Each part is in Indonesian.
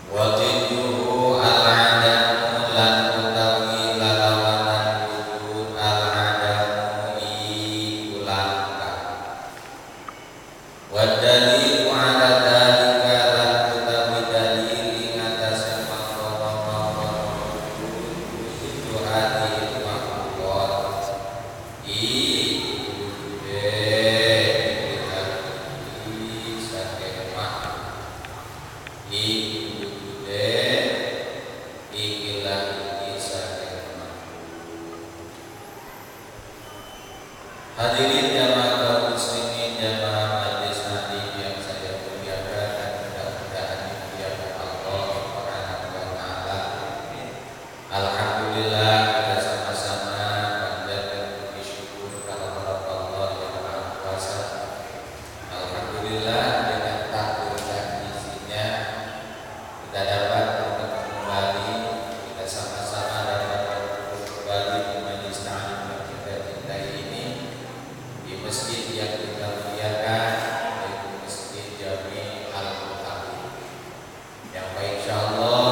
Wajidduhu al-adamu lan utawi lalawanan wujud al-adamu ikulangka. Wadalilu ala dalika lan utawi dalil ing atase mangkono wujud hati makhluk wujude kita saking makhluk hadirin jamaah kaum muslimin, jamaah majelis taklim yang saya muliakan dan mudah-mudahan dimuliakan Allah Subhanahu wa taala. Alhamdulillah kita sama-sama panjatkan puji syukur kehadirat Allah yang Maha Kuasa. Alhamdulillah dengan takdir dan izinnya kita dapat bertemu kembali, kita sama-sama dapat bertemu kembali di majelis taklim yang kita cintai ini, di masjid yang kita muliakan, yaitu Masjid Jami Al-Mutakin. Yang baik insyaallah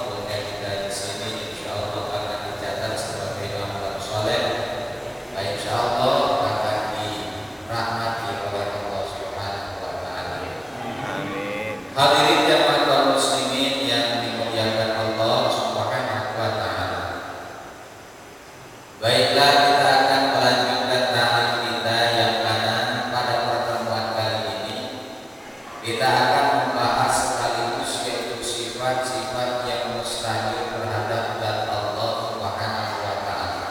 umurnya kita di sini insyaallah akan dicatat sebagai amal saleh. Baik insyaallah akan dirahmati oleh Allah Subhanahu wa taala. Amin. Hadirin jamaah kaum muslimin yang dimuliakan Allah Subhanahu wa taala. Baiklah, kita akan melanjutkan ta'lim kita yang mana pada pertemuan kali ini kita akan membahas sekaligus yaitu sifat-sifat yang mustahil terhadap zat Allah Subhanahu wa taala.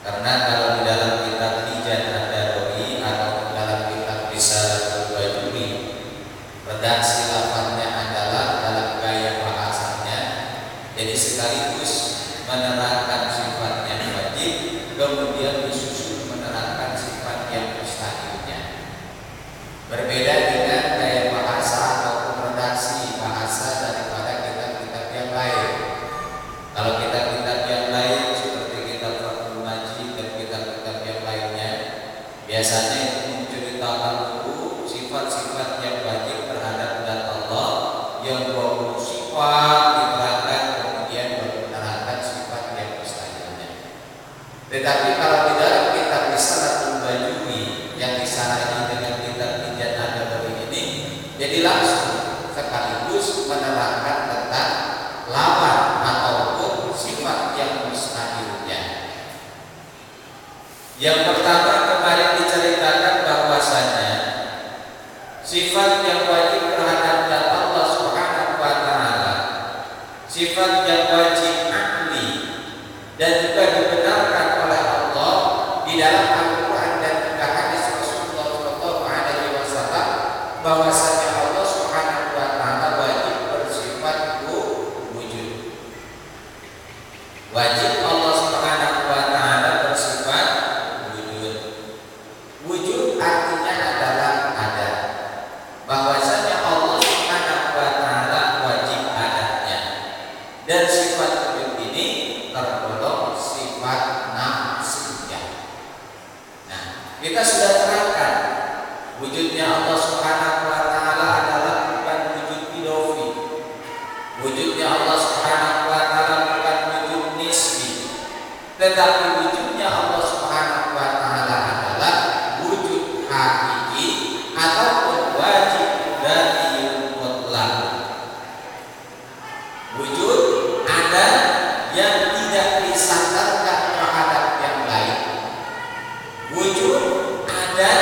Karena kalau di dalam kitab Hijat Ad-Daruri atau dalam kitab Risalatul Bajuri, redaksi lafaznya adalah dalam gaya bahasanya, jadi sekaligus menerangkan sifat yang wajib, kemudian disusul menerangkan sifat yang mustahilnya. Berbeda dengan gaya bahasa ataupun redaksi bahasa daripada kitab-kitab yang lain. Kalau kitab-kitab yang lain seperti kitab Fathul Majid dan kitab-kitab yang lainnya, biasanya itu menceritakan dulu sifat-sifat yang wajib terhadap zat Allah, yang 20 sifat diterangkan, kemudian baru menerangkan sifat yang mustahilnya. Tetapi kalau di dalam kitab Risalatul Bajuri yang disalahi dengan kitab Hijat Ad-Daruri ini, jadi langsung sekaligus menerangkan tentang lawan ataupun sifat yang mustahilnya. Yang pertama kemarin diceritakan bahwasanya sifat yang wajib terhadap zat Allah Subhanahu wa taala, sifat yang wajib akli dan juga dibenarkan oleh Allah di dalam Al-Qur'an dan juga hadis Rasulullah sallallahu alaihi wasallam, bahwasanya Allah Subhanahu wa taala wajib bersifat wujud. Wajib Allah Subhanahu wa taala bersifat wujud. Wujud artinya adalah ada. Bahwasanya Allah Subhanahu wa taala wajib adanya. Dan sifat wujud ini tergolong sifat nafsiyah. Nah, kita sudah terangkan wujudnya Allah Subhanahu wa taala adalah bukan wujud idofi. Wujudnya Allah Subhanahu wa taala bukan wujud nisbi. Tetapi wujudnya Allah Subhanahu wa taala adalah wujud hakiki ataupun wajib dzatiyun mutlak. Wujud ada yang tidak disandarkan terhadap yang lain. Wujud ada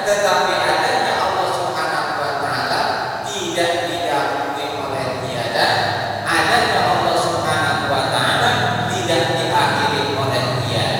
tetapi adanya Allah Subhanahu wa taala tidak didahului oleh tiada, adanya Allah Subhanahu wa taala tidak diakhiri oleh tiada.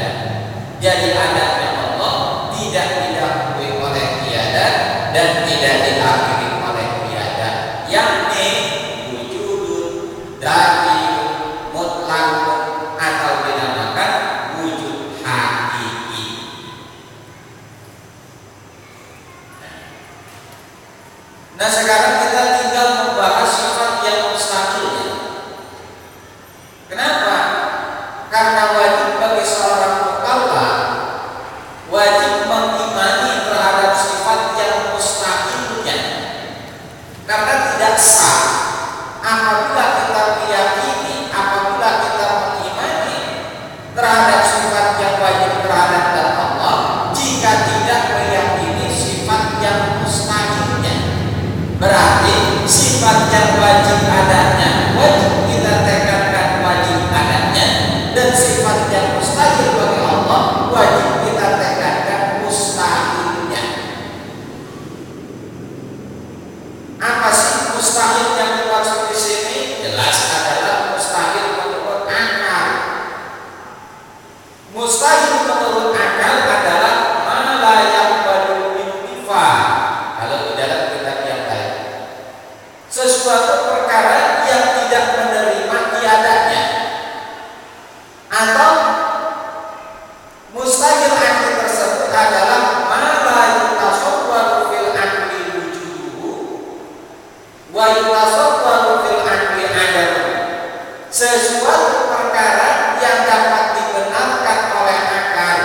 sesuatu perkara yang dapat dibenarkan oleh akal,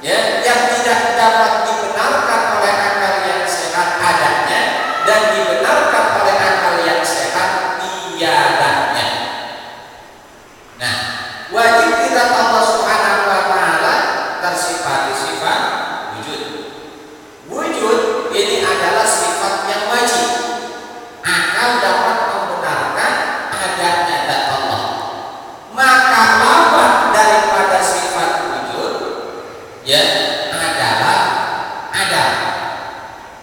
ya, yang tidak dapat dibenarkan oleh akal yang sehat adanya, dan dibenarkan oleh akal yang sehat tiadanya. Nah, wajib kita Allah Subhanahu wa taala tersifati sifat wujud. Wujud ini adalah sifat yang wajib. Akal dapat membenarkan adanya zat Allah. Maka lawan daripada sifat wujud, ya, adalah ada.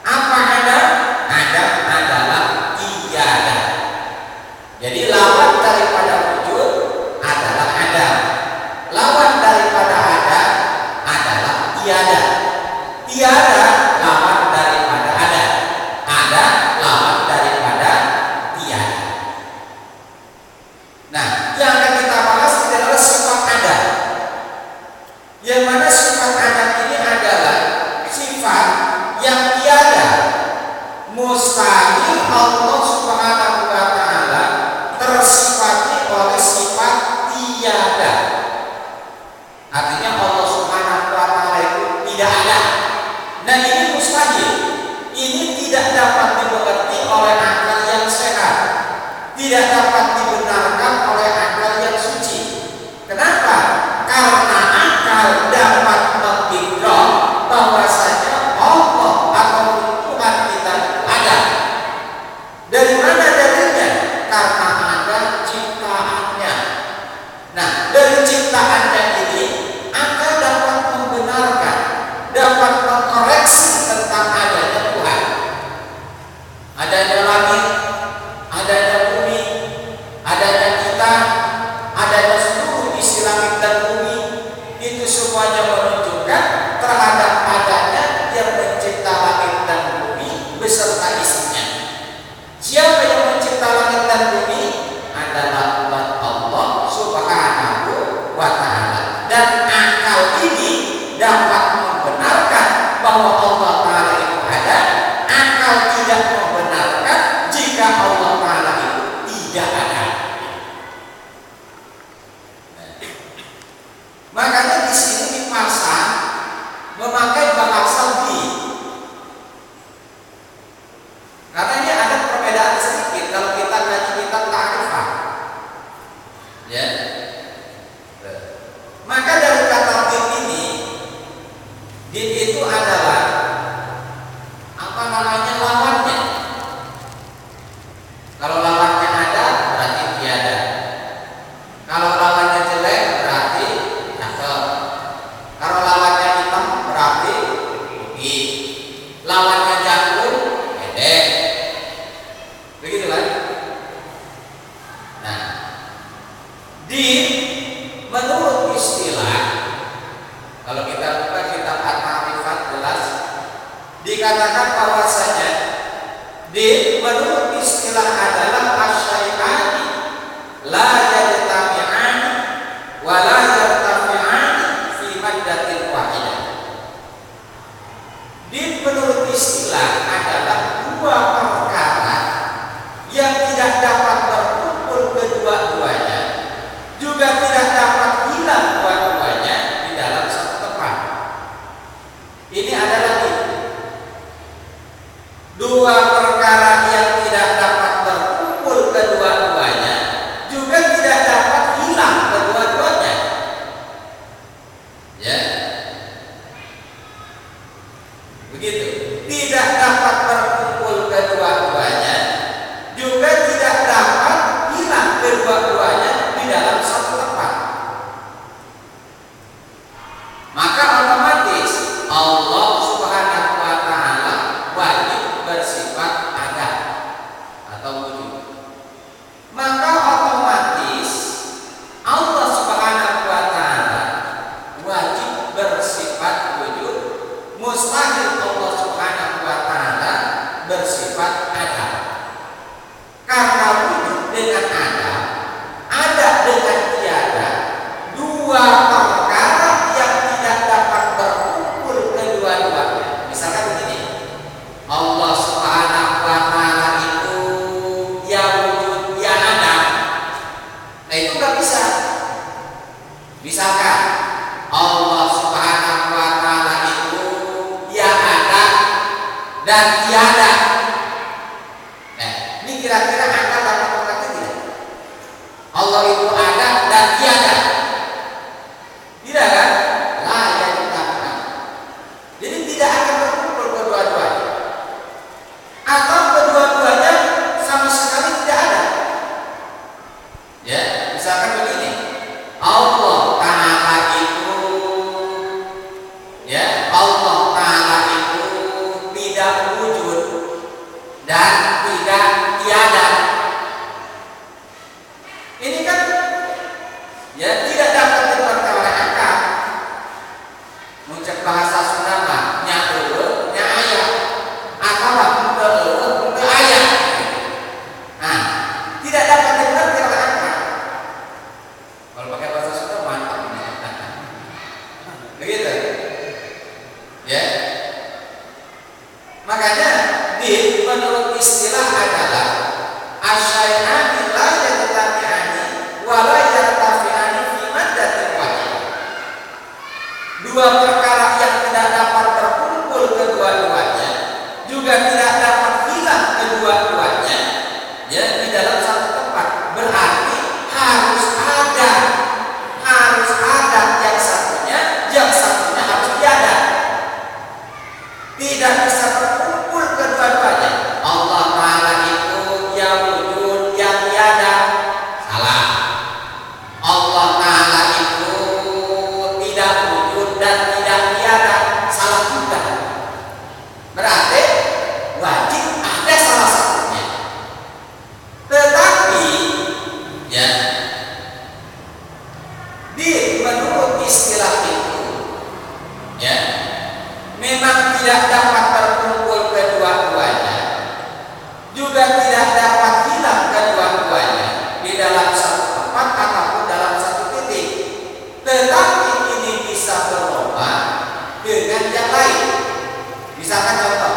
Apa ada? Ada adalah tiada. Jadi lawan daripada wujud adalah ada. Lawan daripada ada adalah tiada. Tiada lawan daripada ada. Ada lawan daripada tiada. Nah, yang akan kita bahas adalah sifat ada. Yang mana sifat ada ini adalah sifat yang tiada. Mustahil Allah Subhanahu wa taala tersifati oleh sifat tiada. Artinya Allah Subhanahu wa taala itu tidak ada. Nah, ini mustahil. Ini tidak dapat dimengerti oleh akal yang sehat. Tidak dapat dibenarkan oleh akal yang suci. Kenapa? Karena akal dapat mengikrah bahwasanya Allah atau Tuhan kita ada. Dari mana dalilnya? Karena ada ciptaannya. Nah, dari ciptaannya ini akal dapat membenarkan, dapat mengkoreksi tentang adanya Tuhan. Adanya langit, adanya bumi, adanya kita, adanya seluruh isi langit dan bumi. Itu semuanya menunjukkan terhadap adanya yang mencipta langit dan bumi beserta isinya. Siapa yang mencipta langit dan bumi? Adalah Tuhan Allah Subhanahu wa taala. Dan akal ini dapat membenarkan bahwa Allah taala itu ada. Akal tidak membenarkan jika Allah taala itu tidak ada. Makanya di sini dipasang memakai bahasa di. Karena ini ada perbedaan sedikit kalau kita ngaji kitab ta'rifah. Ya. Maka dari kata din ini, din itu adalah apa namanya lawannya. Kalau lawannya ada berarti tiada. Kalau lawannya jelek berarti cakep. Kalau lawannya hitam berarti putih. Lawannya jangkung pendek. Begitu kan? Nah, din menurut istilah, kalau kita buka kitab At-Ta'rifat jelas dikatakan bahwasanya din menurut istilah adalah asyai'ani la yajtami'ani wa la yartafi'ani fi maddatin wahidah. Din menurut istilah adalah dua perkara yang tidak dapat berkumpul kedua-duanya, juga tidak dapat hilang dua-duanya di dalam satu tempat. Ini adalah din. bisa. Misalkan Allah Subhanahu wa taala itu yang ada dan tiada. Ini kira-kira Anda dapat mengerti tidak? Allah itu ada dan tiada. Tidak kan? Lah ya dikatakan. Jadi tidak akan berkumpul kedua-duanya. Atau kedua-duanya sama sekali tidak ada. Ya, misalkan begini. Allah Ta'ala itu ya, Allah Ta'ala itu tidak wujud dan tidak tiada. Ini kan ya tidak dapat dimengerti oleh akal. Muncul bahasa Sunda mah nya eueuh nya aya atawa teu eueuh teu aya. Nah, tidak dapat dimengerti oleh akal. Kalau pakai bahasa Sunda mantap. Begitu. Ya. Makanya di menurut istilah adalah asyai'ani la yajtami'ani wa la yartafi'ani fi maddatin wahidah. Dua perkara yang tidak dapat terkumpul kedua-duanya juga tidak dapat hilang kedua-duanya ya di dalam satu tempat. Berarti harus ada yang satunya harus tiada. Tidak bisa berkumpul kedua-duanya. Allah Ta'ala itu yang wujud yang tiada. Salah. Allah Ta'ala itu tidak wujud dan tidak tiada. Salah juga. Berarti wajib ada salah satunya. Tetapi ya di menurut istilah itu ya memang tidak dapat terkumpul kedua-duanya, juga tidak dapat hilang kedua-duanya di dalam satu tempat ataupun dalam satu titik. Tetapi ini bisa berubah dengan yang lain. Misalkan contoh,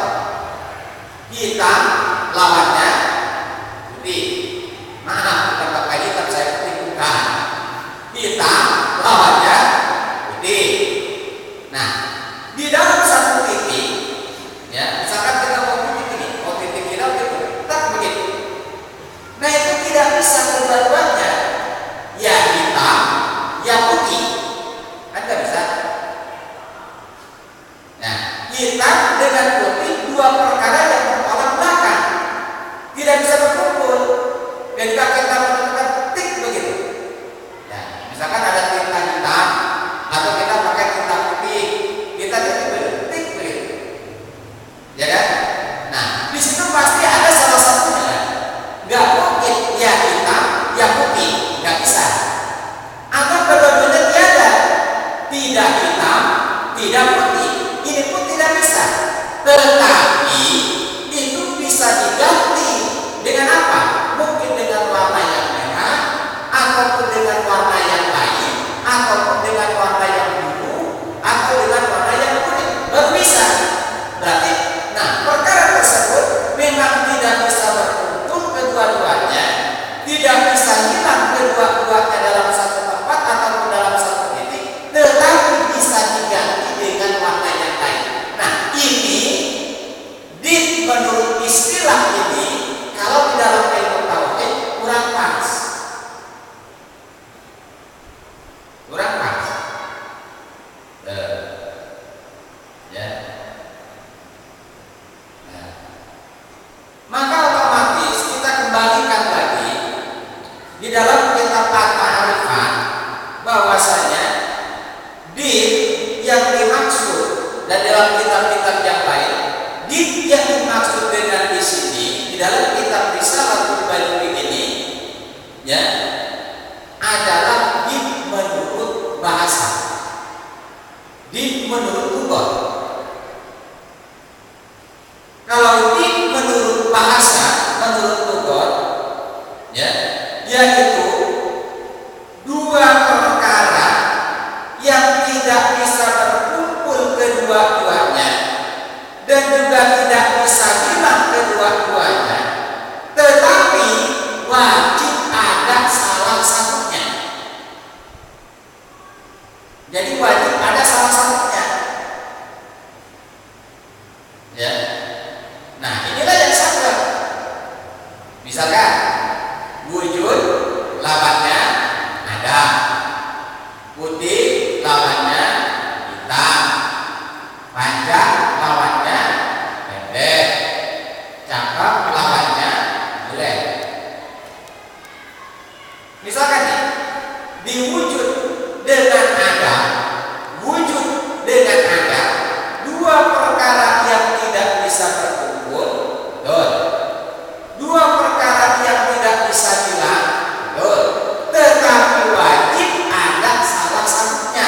hitam lawannya putih. Maaf, bukan pakai hitam, saya putih bukan. Hitam lawannya putih. Nah, di dalam satu titik, ya, misalkan kita mau titik ini, mau titik hitam itu, tak begitu. Nah itu tidak bisa kedua-duanya, ya hitam, ya putih, kan nggak bisa. Nah, hitam dengan putih dua perkara yang bertolak belakang, tidak bisa berkumpul. Ketika kita menentukan titik begitu, ya, misalkan ada tinta hitam atau kita pakai tinta putih. Kita titik begitu, ya kan? Nah, di situ pasti ada salah satunya. Gak mungkin ya hitam, ya putih, gak bisa. Atau kedua-duanya tiada, tidak hitam, tidak putih, ini pun tidak bisa. Tetapi itu bisa diganti dengan apa? Mungkin dengan warna yang merah, ataupun dengan warna yang lain, ataupun dengan warna yang biru, atau dengan warna yang kuning, baru bisa. Berarti, nah perkara tersebut memang tidak bisa berkumpul kedua-duanya, tidak bisa hilang kedua-duanya dalam satu tempat ataupun dalam satu titik, tetapi bisa diganti dengan warna yang lain. Nah ini menurut istilah ini, kalau di dalam ilmu tauhid kurang pas. Kurang pas. Ya. Nah. Maka otomatis kita kembalikan lagi di dalam kitab At-Ta'rifat bahwasanya din yang dimaksud dan dalam kitab-kitab yang lain, din yang dimaksud dengan di sini di dalam kitab Risalatul Badawi ini ya adalah din menurut bahasa, din menurut lughat. Kalau din menurut bahasa, menurut lughat ya, yaitu dua perkara yang tidak bisa berkumpul kedua-duanya dan juga tidak bisa hilang kedua-duanya, tetapi wajib ada salah satunya. Misalkan nih, diwujud dengan ada, wujud dengan ada, dua perkara yang tidak bisa berkumpul, betul. Dua perkara yang tidak bisa hilang, betul. Tetapi wajib ada salah satunya.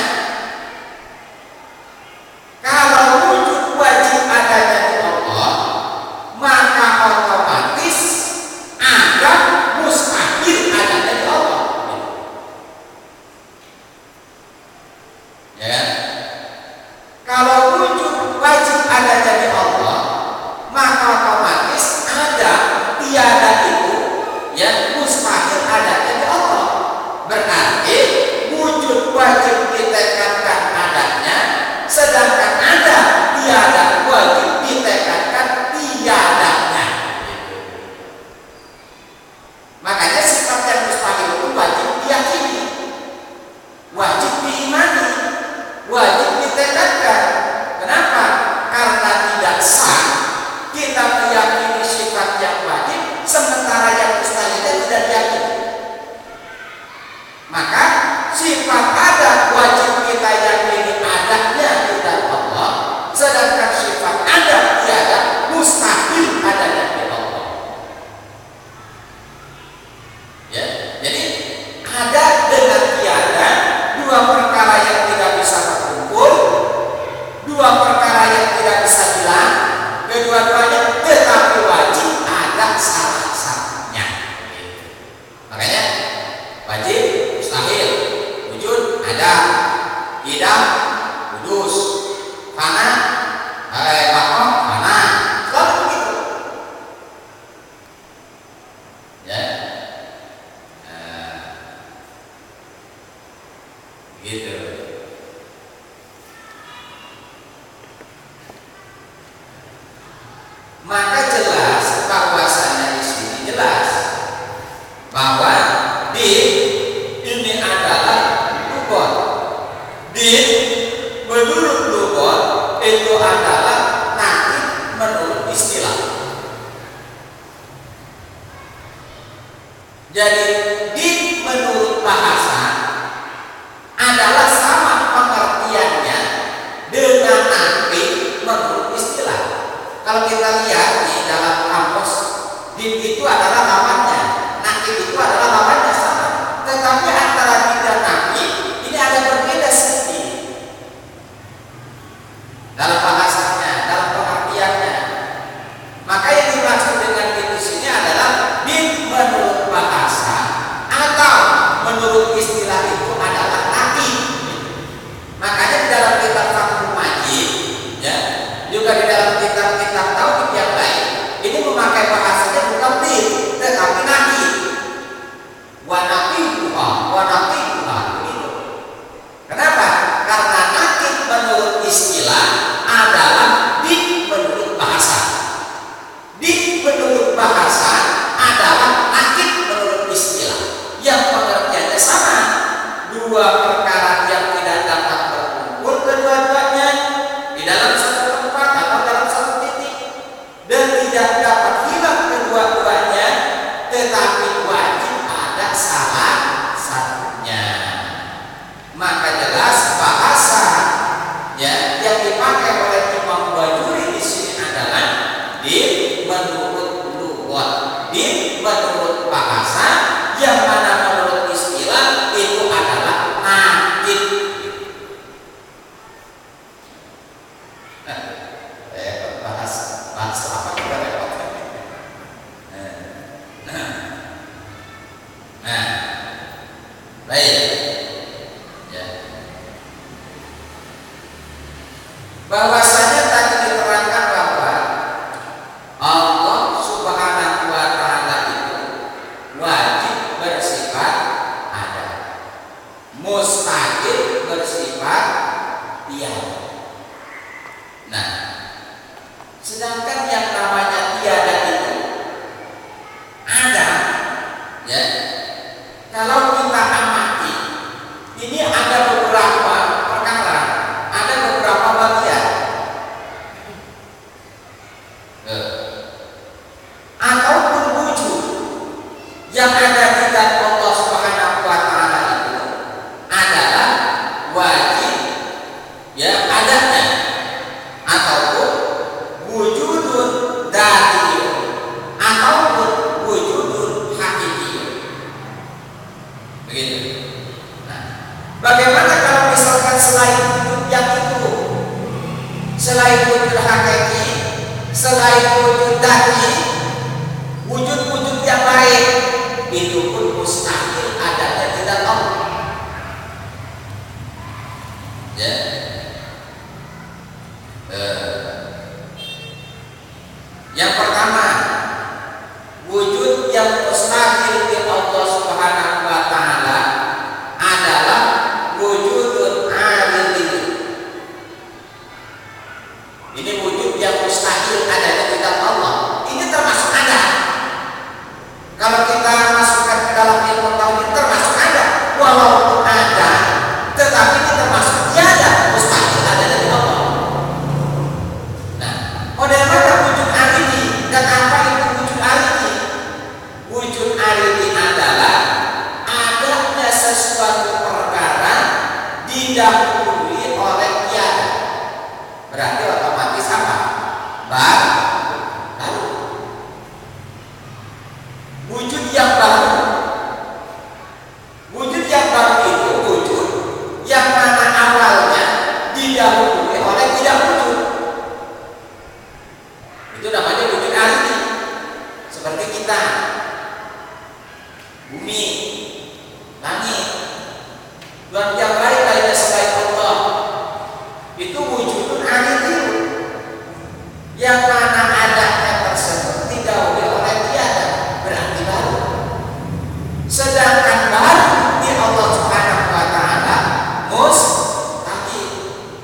Kalau wujud wajib adanya di Allah, maka otomatis ada mustahil adanya di Allah. Ya kan? Kalau wujud wajib adanya di Allah, maka otomatis ada tiada itu yang mustahil adanya di Allah. Berarti wujud wajib ditekadkan adanya, sedangkan ada tiada wajib ditekadkan tiadanya. Makanya sifat yang mustahil itu wajib diyakini, wajib diimani, wajib ditekadkan. Kenapa? Karena tidak sah kita meyakini sifat yang wajib sementara yang mustahilnya tidak diyakini. Maka sifat ada wajib kita yakini adanya di dalam Allah, sedangkan sifat ada tiada mustahil adanya di Allah. Ya, jadi ada dengan tiada dua perkara yang tidak bisa berkumpul, dua perkara yang tidak bisa hilang, kedua-duanya tetapi wajib ada salah satunya. Makanya wajib mustahil, wujud ada, tidak kudus, fana fana, selalu begitu. Ya, gitu. Maka jelas bahwasanya di sini jelas bahwa din ini adalah lugot. Din menurut lugot itu adalah nakif menurut istilah. Jadi din menurut bahasa adalah sama pengertiannya dengan nakif menurut istilah. Kalau kita lihat di dalam kamus, din itu adalah lawannya, nakif itu adalah lawannya sama. Tetapi antara din dan nakif ini ada berbeda sedikit dalam bahasanya, dalam pengertiannya. Maka yang dimaksud dengan din di sini adalah din menurut bahasa atau menurut istilah itu adalah nakif. Makanya di dalam kitab Fathul Majid, ya, juga di dalam kitab-kitab tauhid yang lain ini memakai bahasanya bukan din tetapi nakif. Wa naqifuha begitu. Kenapa? Karena nakif menurut istilah adalah din menurut bahasa. Din menurut bahasa adalah nakif menurut istilah yang pengertiannya sama. Dua perkara yang tidak dapat berkumpul kedua-duanya di dalam satu tempat atau dalam satu titik dan tidak dapat hilang kedua-duanya, tetapi wajib ada salah satunya. Maka jelas bahasa ya yang dipakai oleh Imam Bajuri di sini adalah din menurut lugat, din menurut bahasa, yang mana menurut istilah itu adalah nakif. Bahasa apa juga repot. Baik. Ya. Bahwasanya tadi diterangkan bahwa Allah Subhanahu wa taala itu wajib bersifat ada, mustahil bersifat tiada. Nah, sedangkan yang namanya tiada itu ada, ya. Kalau kita amati, ini ada beberapa perkara, ada beberapa bagian. Ataupun wujud yang ada di dalam Allah Subhanahu Begitu. Nah, bagaimana kalau misalkan selain wujud yang itu, selain wujud hakiki, selain wujud dati, wujud-wujud yang lain itu pun mustahil adanya di dalam Allah. Ya. Yang pertama, wujud yang mustahil di Allah Subhanahu wa taala adalah wujudun aridin. Ini wujud yang mustahil adanya di dalam Allah. Ini termasuk ada. Kalau kita masukkan ke dalam ilmu tauhid termasuk ada. Walaupun ada, tetapi ini termasuk tiada, mustahil adanya di Allah. Nah, model mana wujud aridin dan apa itu wujud aridin? Wujud aridin adalah adanya sesuatu perkara didahului oleh tiada. Berarti otomatis apa? Baru. Wujud yang baru. Wujud yang baru itu wujud yang mana awalnya didahului oleh tidak wujud. Itu namanya wujud aridin. Seperti kita, bumi, langit, dan yang lain-lainnya selain Allah, itu wujudun aridin yang mana adanya tersebut didahului oleh tiada, berarti baru. Sedangkan baru di Allah Subhanahu wa taala mustahil.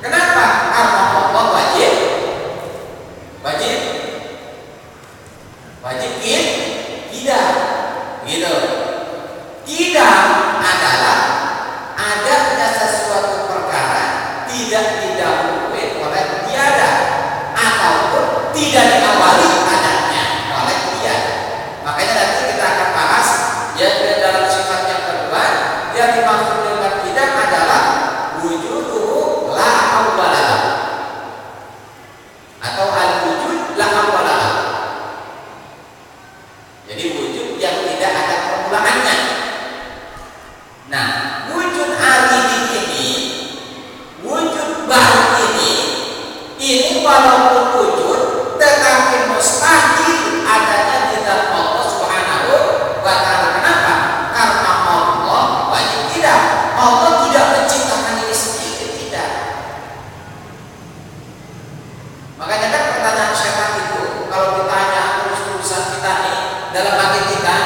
Kenapa? Karena Allah wajib tidak gitu. Tidak adalah adanya sesuatu perkara tidak didahului oleh tiada ataupun tidak diawali adanya oleh tiada. Makanya nanti kita akan bahas ya dalam sifat yang kedua yang dimaksud dengan tidak adalah wujuduhu la awwala atau al-wujud la awwala. Jadi wujud yang tidak ada permulaannya. Nah, wujud aridin ini, wujud baru ini walaupun wujud tetapi mustahil adanya di dalam Allah Subhanahu wa taala. Kenapa? Karena Allah wajib tidak. Allah tidak menciptakan diri sendiri, tidak. Makanya kan pertanyaan syaitan itu kalau ditanya terus-terusan kita nih dalam hati kita,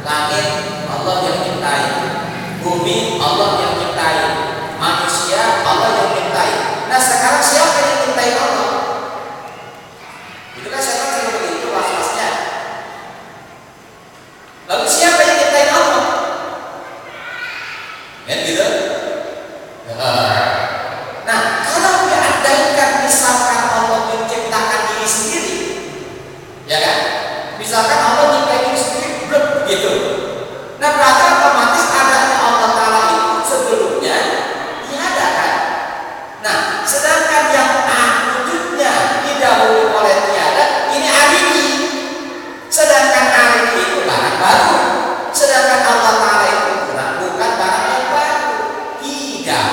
langit Allah yang nyiptain, bumi Allah yang nyiptain, manusia Allah yang nyiptain. Nah sekarang siapa yang nyiptain Allah? Itu kan syaitan sering begitu was-wasnya. Lalu siapa yang nyiptain Allah? Kan gitu? Nah kalau diandaikan misalkan Allah menciptakan diri sendiri, ya kan? Misalkan Allah nyiptain diri sendiri, belum begitu. Nah berarti otomatis adanya Allah Ta'ala itu sebelumnya tiada kan? Nah sedangkan yang wujudnya didahului oleh tiada, ini aridin. Sedangkan aridin itu barang baru. Sedangkan Allah Ta'ala itu bukan barang yang baru. Tidak.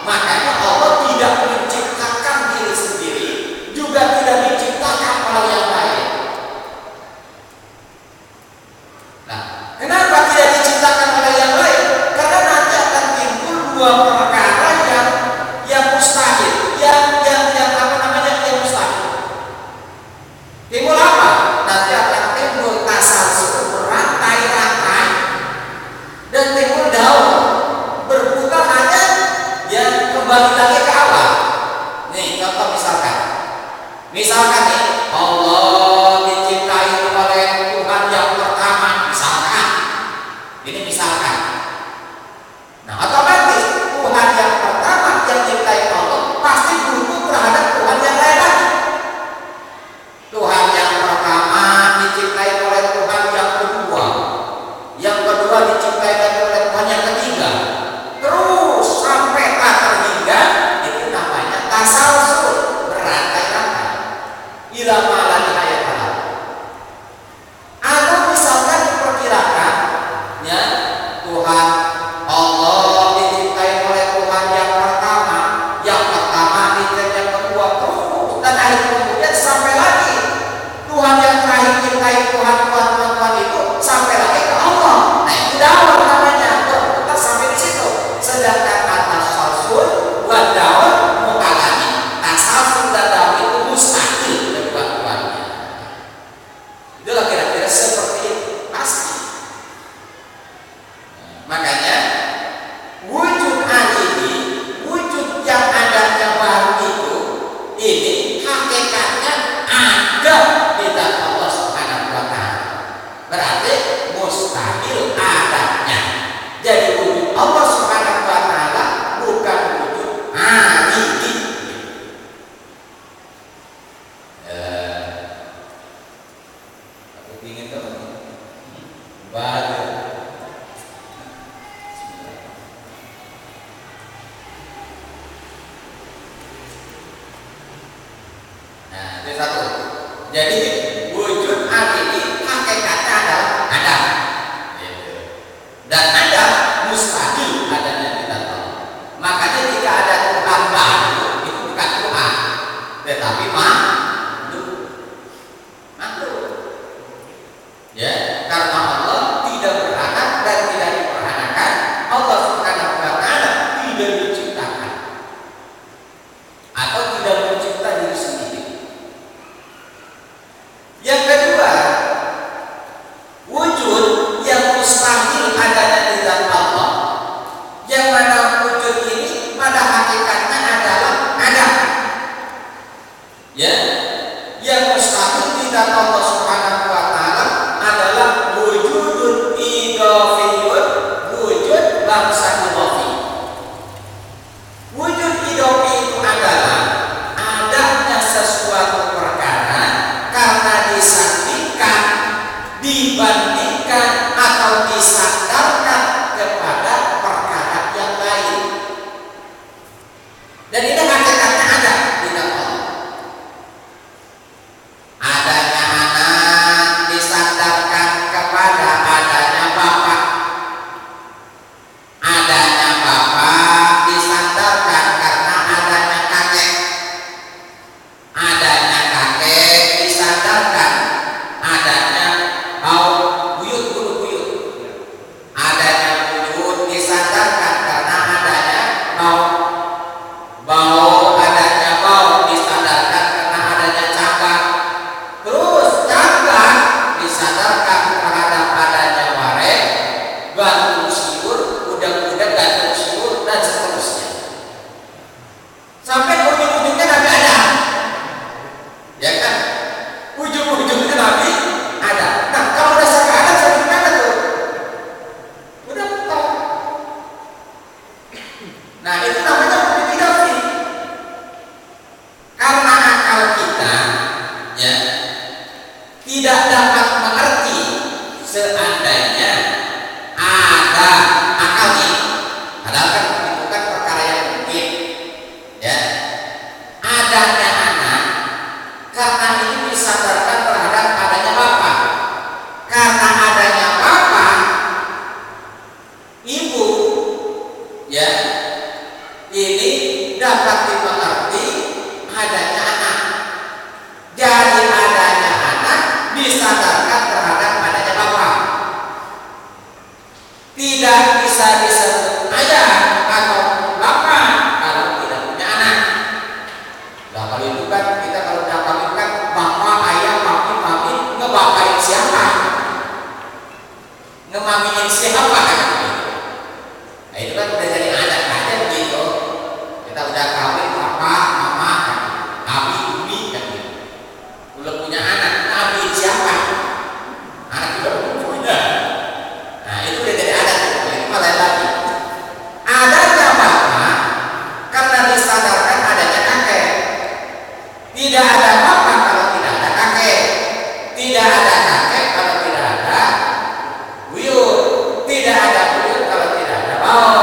Makanya Allah tidak menciptakan diri sendiri, juga tidak menciptakan hal yang lain. Nah, kenapa tidak diciptakan oleh yang lain? Karena nanti akan timbul dua perkara yang mustahil, yang apa namanya yang mustahil. Timbul apa? Nanti akan timbul tasalsul, berantai-rantai, dan timbul daun berbuka hanya yang kembali lagi ke awal. Nih contoh misalkan nih Allah diciptai oleh Tuhan yang pertama, misalkan. Ini misalkan. Nah otomatis Tuhan yang pertama yang diciptai Allah pasti butuh terhadap Tuhan yang lain lagi. Tuhan yang pertama diciptai oleh Tuhan yang kedua, yang kedua diciptai oleh Tuhan yang ketiga, terus sampai tak terhingga. Itu namanya tasalsul, berantai-rantai. Ila ma'ala nihayat ta'ala. Atau misalkan diperkirakan ya Tuhan. Allah dicintai oleh Tuhan yang pertama, dicek yang kedua, terus dan akhir kemudian sampai lagi Tuhan yang terakhir cintai Tuhan itu sampai lagi ke Allah. Nah itu daun namanya, kita sampai di situ. Sedangkan atas salsul buat daun mukalami, salsul dan daun itu mustahil kedua-duanya. Itulah kira-kira seperti itu pasti. Makanya wujud ini, wujud yang adanya baru itu, ini hakikatnya ada di dalam Allah Subhanahu wa Ta'ala. Berarti mustahil adanya. Jadi wujud Allah Subhanahu wa Ta'ala bukan wujud ini. Aku ingin tahu banyak. Nah, itu satu. Jadi wujud ini hakikatnya adalah ada. Dan ada mustahil adanya kita tahu. Makanya jika ada Tuhan baru itu bukan Tuhan, tetapi makhluk. Ya, karena Allah tidak beranak dan tidak diperanakan. Allah Subhanahu wa Ta'ala tidak diciptakan atau tidak mencipta diri sendiri. Yang kedua, wujud yang mustahil adanya di dalam Allah, yang mana wujud ini pada hakikatnya adalah ada. Ya, yang mustahil di dalam Allah Subhanahu wa Ta'ala adalah wujudun idhafiyun, wujud bangsa idhafi. Wujud idhafi itu adalah adanya sesuatu perkara karena disandingkan, dibandingkan atau disandarkan kepada perkara yang lain. Dan ini hakikatnya ada di dalam Allah. Adanya anak disandarkan kepada adanya bapak. Adanya bapak disandarkan karena adanya kakek. Adanya kakek disandarkan adanya buyut. Adanya buyut disandarkan karena adanya bau, adanya bau disandarkan karena adanya cabang. Terus cabang disandarkan terhadap adanya warek, gantung siur, udang-udang gantung siur dan seterusnya. Sampai ujung-ujungnya Nabi ada. Ya kan? Ujung-ujungnya Nabi ada. Nah, kalau udah sampai ada sampai gimana tuh? Udah mentok. Nah, itu namanya wujud idhafi. Karena akal kita ya tidak dapat mengerti seandainya ada akal ini. Padahal kan itu kan perkara yang mungkin. Ya. Adanya anak karena ini disadarkan terhadap adanya bapak. Karena adanya bapak, ibu, ya, ini dapat dimengerti adanya anak. Jadi adanya anak disadarkan terhadap adanya bapak. Tidak bisa disebut ayah atau bapak kalau tidak punya anak. Nah, kalau itu kan kita kalau udah kawin kan bapak, ayah, mami, ngebapain siapa? Ngemamiin siapa kan? Nah itu kan udah jadi anak aja begitu. Kita udah kawin bapak, mama, kan? Abi, umi kan gitu. Belum punya anak, abi siapa? Anak juga belum punya. Nah itu udah jadi anak. Itu malah lagi. Adanya bapak karena disadarkan adanya kakek. Tidak ada bapak kalau tidak ada kakek. Tidak ada kakek kalau tidak ada buyut. Tidak ada buyut kalau tidak ada bau.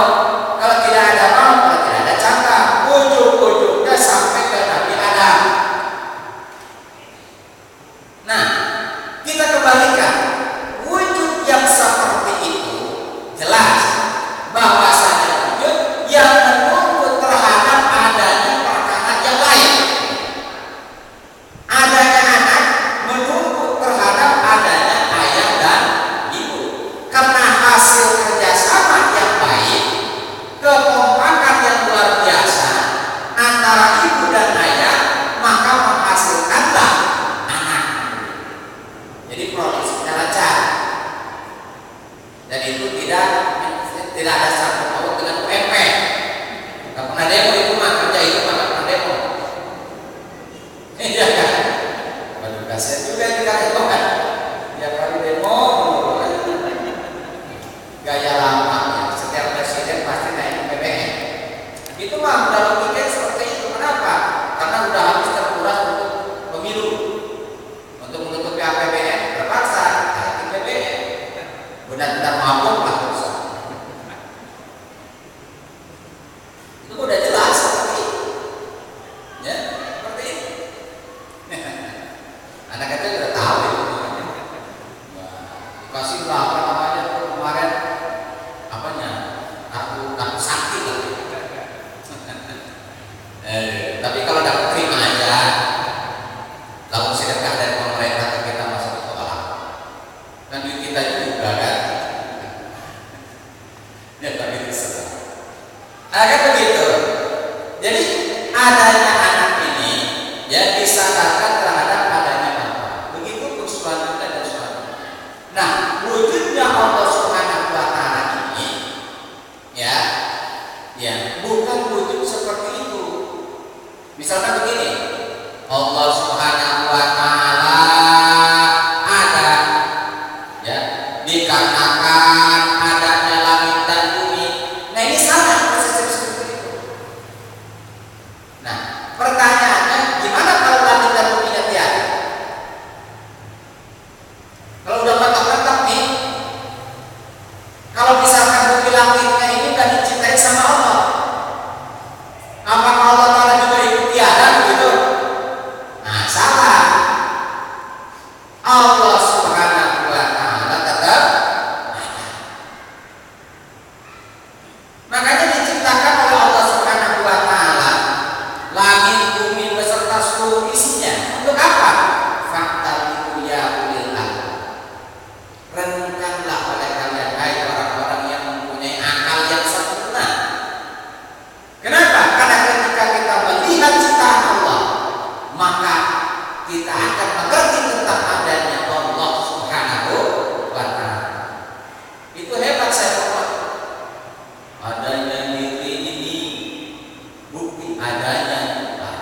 Kalau tidak ada bau kalau tidak ada cabang. Ujung-ujungnya sampai ke Nabi Adam. Nah, kita kembalikan wujud yang seperti itu jelas itu tidak ada satu paut dengan UMP. Nggak pernah demo itu mah, kerja itu mah nggak pernah demo. Iya kan? Waduh, kasihan juga yang tidak demo kan. Tiap kali demo gaya lama ya. Setiap presiden pasti naik BBM. Itu mah udah logikanya seperti itu. Kenapa? Karena udah habis terkuras untuk pemilu, untuk menutupi APBN terpaksa naikin BBM. Benar-benar mabuk lah. Itu udah jelas seperti itu. Ya, seperti itu. Anak kecil udah tahu itu. Dikasih lah apa namanya tuh kemarin apanya kartu sakti lah. Tapi kalau dapat terima aja. Lalu sedekah dari pemerintah kita masuk ke Allah. Dan duit kita juga kan. Ya tapi itu kan begitu. Jadi adanya anak ini ya disadarkan terhadap adanya apa. Begitu pun selanjutnya dan selanjutnya. Nah, wujudnya Allah Subhanahu wa taala ini ya bukan wujud seperti itu. Misalkan begini, Allah Subhanahu wa taala ada ya dikarenakan adanya langit dan bumi. Nah, ini salah persepsi seperti itu. Nah, pertanyaannya gimana kalau langit dan buminya tiada? Kalau udah mantap-mantap nih, kalau misalkan bumi langitnya ini udah diciptain sama Allah, apakah Allah Ta'ala juga ikut tiada begitu? Nah, salah. Allah Subhanahu wa taala tetap ada. Makanya diciptakan oleh Allah Subhanahu wa taala langit, bumi beserta seluruh isinya. Untuk apa? Faktabiru ya ulil albab. Renungkanlah oleh kalian hai orang-orang yang mempunyai akal yang sempurna. Kenapa? Karena ketika kita melihat ciptaan Allah, maka kita akan mengerti tentang adanya Allah Subhanahu wa taala. Itu hebat saya hormat. Adanya negeri ini bukti adanya Allah.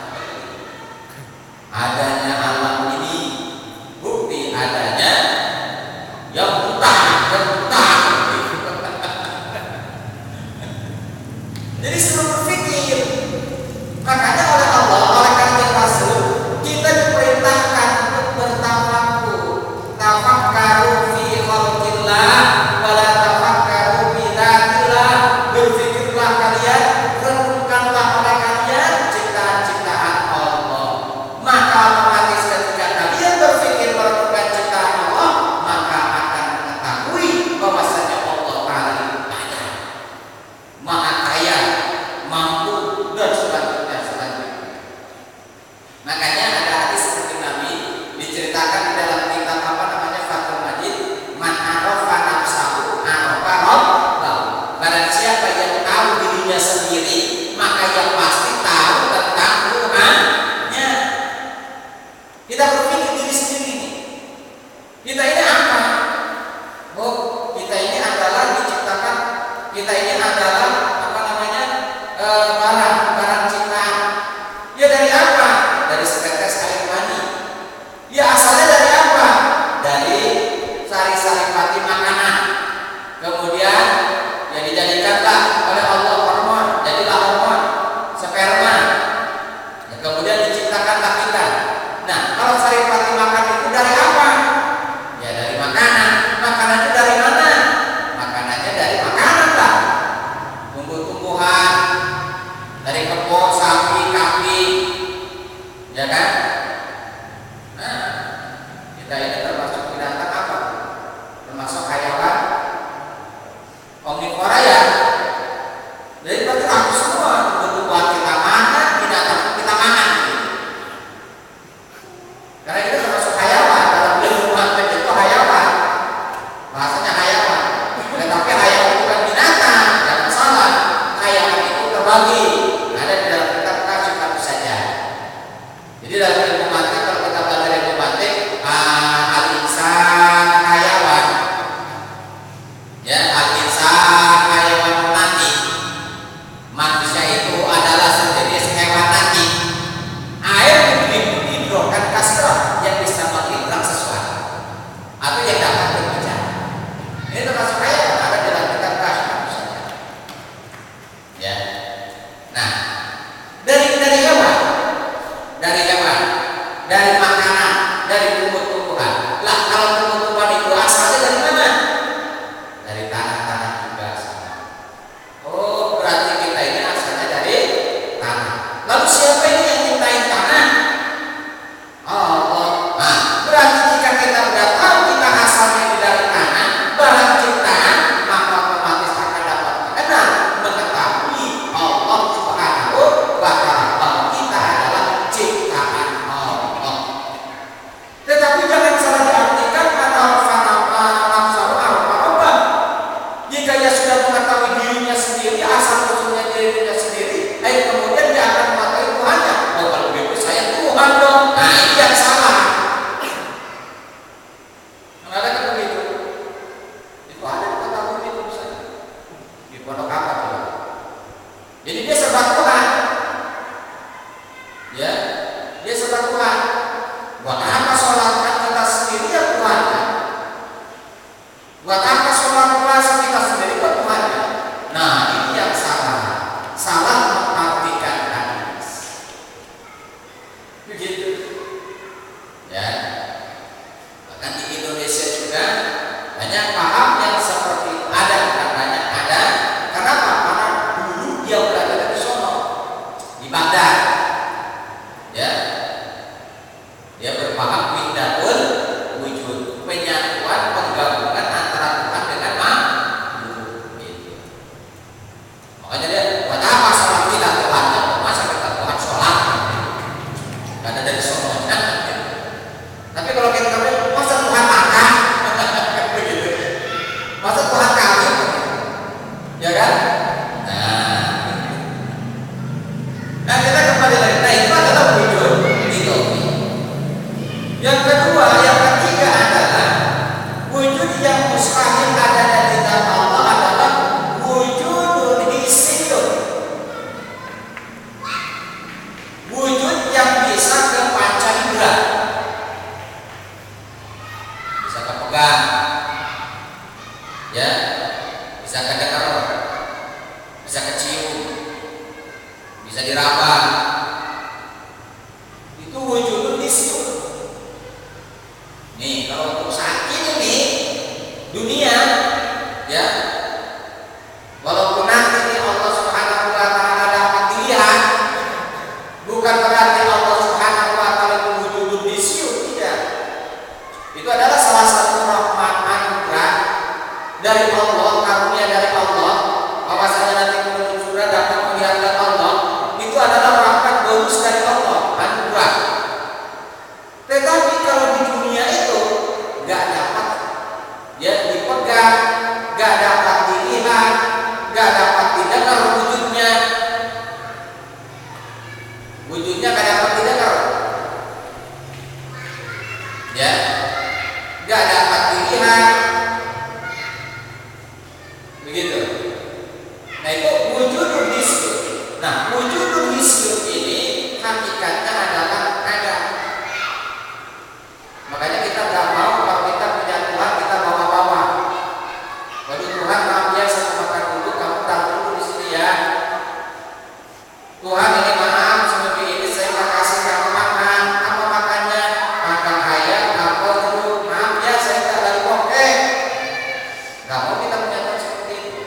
Adanya alam ini bukti adanya yang buta. Jadi sebelum berpikir, makanya oleh Allah, oleh Kanjeng Rasul, kita diperintahkan untuk bertafakkur. Tafakkaru fi khalqillah wa la tafakkaru fi dzatillah. Berfikirlah kalian, renungkanlah oleh kalian ciptaan-ciptaan Allah. Maka otomatis ketika kalian berpikir merenungkan ciptaan Allah, maka akan mengetahui bahwasanya Allah Ta'ala ada, Maha Kaya, mampu dan selanjutnya. Makanya ada hadis seperti Nabi diceritakan di dalam kitab apa namanya Fathul Majid, man arafa nafsahu arafa rabbahu. Barang siapa yang tahu dirinya sendiri, maka yang pasti tahu tentang Tuhannya. Kita berpikir diri sendiri. Kita ini apa? Oh, kita ini adalah diciptakan. Kita ini adalah apa namanya barang ciptaan. Ya dari apa? Dari setetes air mani. Ya asalnya dari apa? Dari sari-sari pati makanan. Kemudian ya dijadikanlah oleh Allah hormon, jadilah hormon, sperma. Ya, kemudian diciptakanlah kita. Nah, kalau sari pati makan itu dari apa? Ya dari makanan. Makanannya dari mana? Makanannya dari makanan lah. Tumbuh-tumbuhan, dari kebun, sapi, kambing, ya kan? Nah, kita ini termasuk binatang apa? Termasuk hayawan omnivora ya. Jadi berarti aku semua tumbuh-tumbuhan kita makan, binatang kita makan. Karena kita termasuk hayawan, dalam lingkungan itu hayawan. Bahasanya hayawan. Tetapi hayawan bukan binatang, jangan salah. Hayawan itu terbagi. Ada di dalam kitab kasih saja. Jadi dalam ilmu mantik, kalau kita belajar ilmu mantik, al-insan hayawan, ya bisa kedengar, bisa kecium, bisa diraba. Itu wujudun nisyu. Nih kalau untuk saat ini nih dunia, ya, walaupun nanti nih Allah Subhanahu wa taala dapat dilihat, bukan berarti Allah Subhanahu wa taala itu wujudun nisyu, tidak. Itu adalah salah satu rahmat anugerah dari Allah, karunia dari Allah, bahwasanya nanti penduduk surga dapat melihat Allah. Itu adalah rahmat bonus dari Allah, anugerah. Tetapi kalau di dunia itu nggak dapat ya dipegang, nggak dapat dilihat, nggak dapat didengar wujudnya, nggak dapat didengar, ya, nggak dapat dilihat, begitu. Nah itu wujudun nisyu. Nah wujudun nisyu ini hakikatnya adalah ada. Makanya kita nggak mau kalau kita punya Tuhan kita bawa-bawa. Waduh Tuhan, maaf ya saya makan dulu, kamu taruh dulu di sini ya. Tuhan ini maaf seperti ini saya nggak kasih kamu makan. Apa makannya? Makan ayam, apel, jeruk. Maaf ya saya nggak dari oke. Nggak mau kita punya Tuhan seperti itu.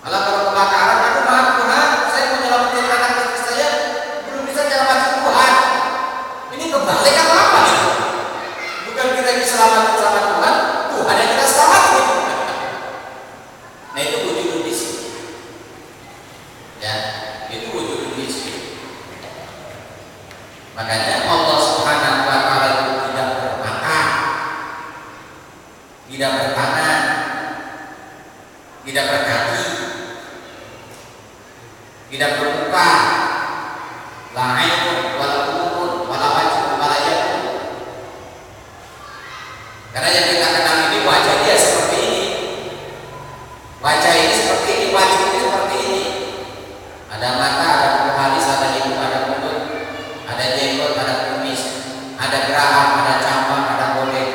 Malah kalau kebakaran, aduh maaf Tuhan, saya mau nyelamatin anak istri saya belum bisa nyelamatin Tuhan. Ini kebalik atau apa? Bukan kita diselamatkan sama Tuhan, Tuhan yang kita selamatkan. Nah itu wujud nisyu. Ya, itu wujud nisyu. Makanya Allah Subhanahu wa taala itu tidak bermata, tidak bertangan, tidak berkaki, tidak bermuka, la ainun wala udhun wala wajhun wala yadun. Karena yang kita kenal ini wajah dia seperti ini, wajah ini seperti ini, wajah ini seperti ini. Ada mata, ada bulu halus, ada hidung, ada mulut, ada jenggot, ada kumis, ada geraham, ada cambang, ada boleh.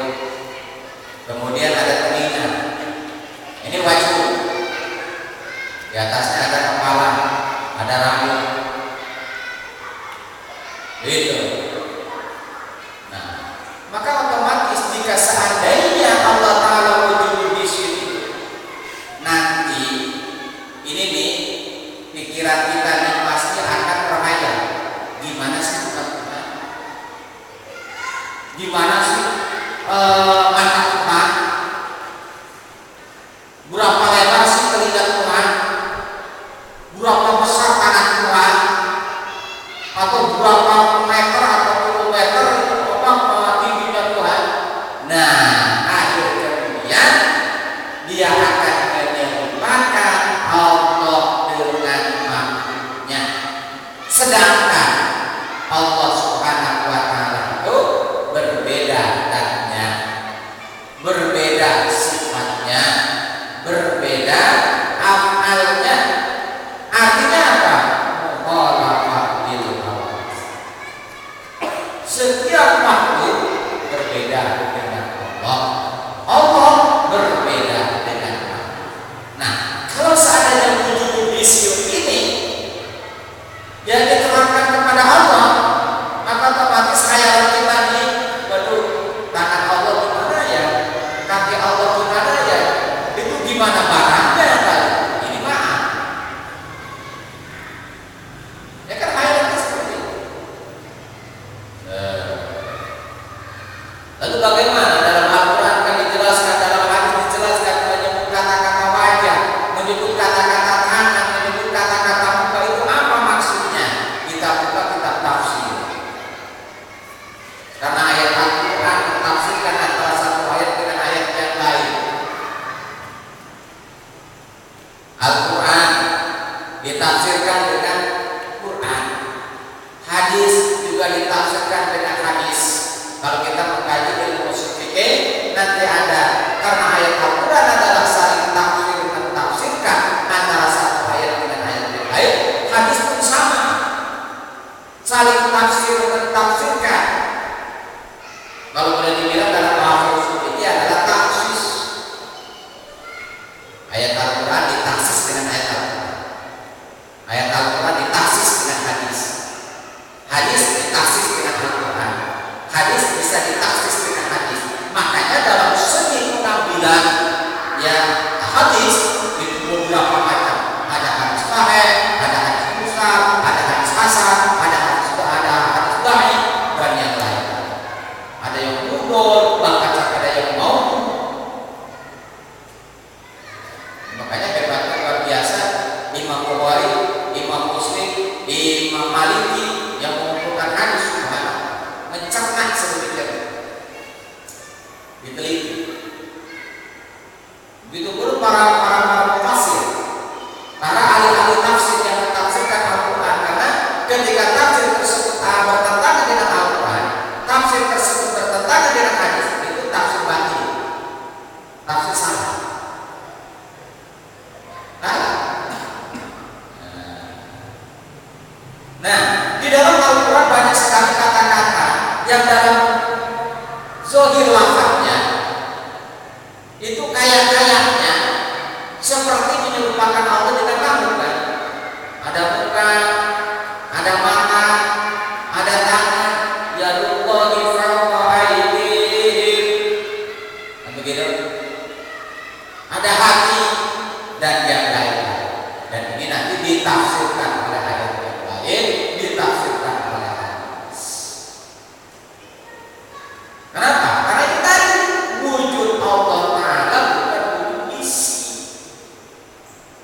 Kemudian ada telinga. Ini wajah. Di atasnya ada kepala, ada rambut. Gitu. Nah, maka otomatis jika seandainya Allah Ta'ala wujud di sini, nanti ini nih pikiran kita nih pasti akan berhayal. Gimana sih Tuhan? Gimana sih mata Tuhan? Berapa lebar sih telinga Tuhan? Berapa besar tanah Tuhan? Atau berapa meter atau kilometer tingginya Tuhan? Nah, akhir kemudian dia akan menyerupakan Allah dengan makhluknya. Sedangkan Allah Subhanahu wa taala itu berbeda datanya, berbeda sifatnya, berbeda afalnya. Artinya apa? Mukhalafatil hawas. Setiap makhluk berbeda dengan Allah. Allah berbeda dengan makhluk. Nah, kalau seandainya wujud nisyu ini yang diterapkan kepada Allah, maka otomatis khayalan kita nih, waduh, tangan Allah gimana ya? Kaki Allah gimana ya? Itu gimana barangnya kan? Ini maaf. Ya kan khayalan kita seperti itu. Lalu bagaimana dalam Al-Quran kan dijelaskan, dalam hadis dijelaskan menyebut kata-kata wajah, menyebut kata-kata tangan, menyebut kata-kata muka, itu apa maksudnya? Kita buka kitab tafsir. Karena ayat Al-Quran mentafsirkan antara satu ayat dengan ayat yang lain. Al-Quran ditafsirkan dengan Quran, hadis juga ditafsirkan dengan hadis. Kalau kita mengkaji ilmu ushul fikih, nanti ada, karena ayat Al-Quran adalah saling tafsir mentafsirkan antara satu ayat dengan ayat yang lain. Hadis pun sama, saling tafsir mentafsirkan. Kalau boleh dibilang dalam bahasa ushul fikih adalah taksis. ya hadis itu beberapa macam. Ada hadis sahih, ada hadis mursal, ada hadis hasan, ada hadis dhaif dan yang lain. Ada yang mundur, bahkan ada yang mau. Makanya hebatnya luar biasa Imam Bukhari, Imam Muslim, Imam Maliki yang mengumpulkan hadis mencerna sedemikian diteliti. Begitu pun para mufassir, para ahli-ahli tafsir yang mentafsirkan Al-Quran, karena ketika tafsir tersebut bertentangan dengan Al-Quran, tafsir tersebut bertentangan dengan hadis, itu tafsir batil, tafsir salah. Nah, di dalam Al-Quran banyak sekali kata-kata yang dalam zahir lafaznya itu kayaknya seperti menyerupakan Allah dengan makhluk kan? Ada muka, ada mata, ada tangan, ya Allahi fawqa aydihim, begitu. Ada hati dan yang lain. Dan ini nanti ditafsirkan oleh ayat yang lain, ditafsirkan oleh hadis. Kenapa? Karena itu tadi wujud Allah Ta'ala bukan wujud isi.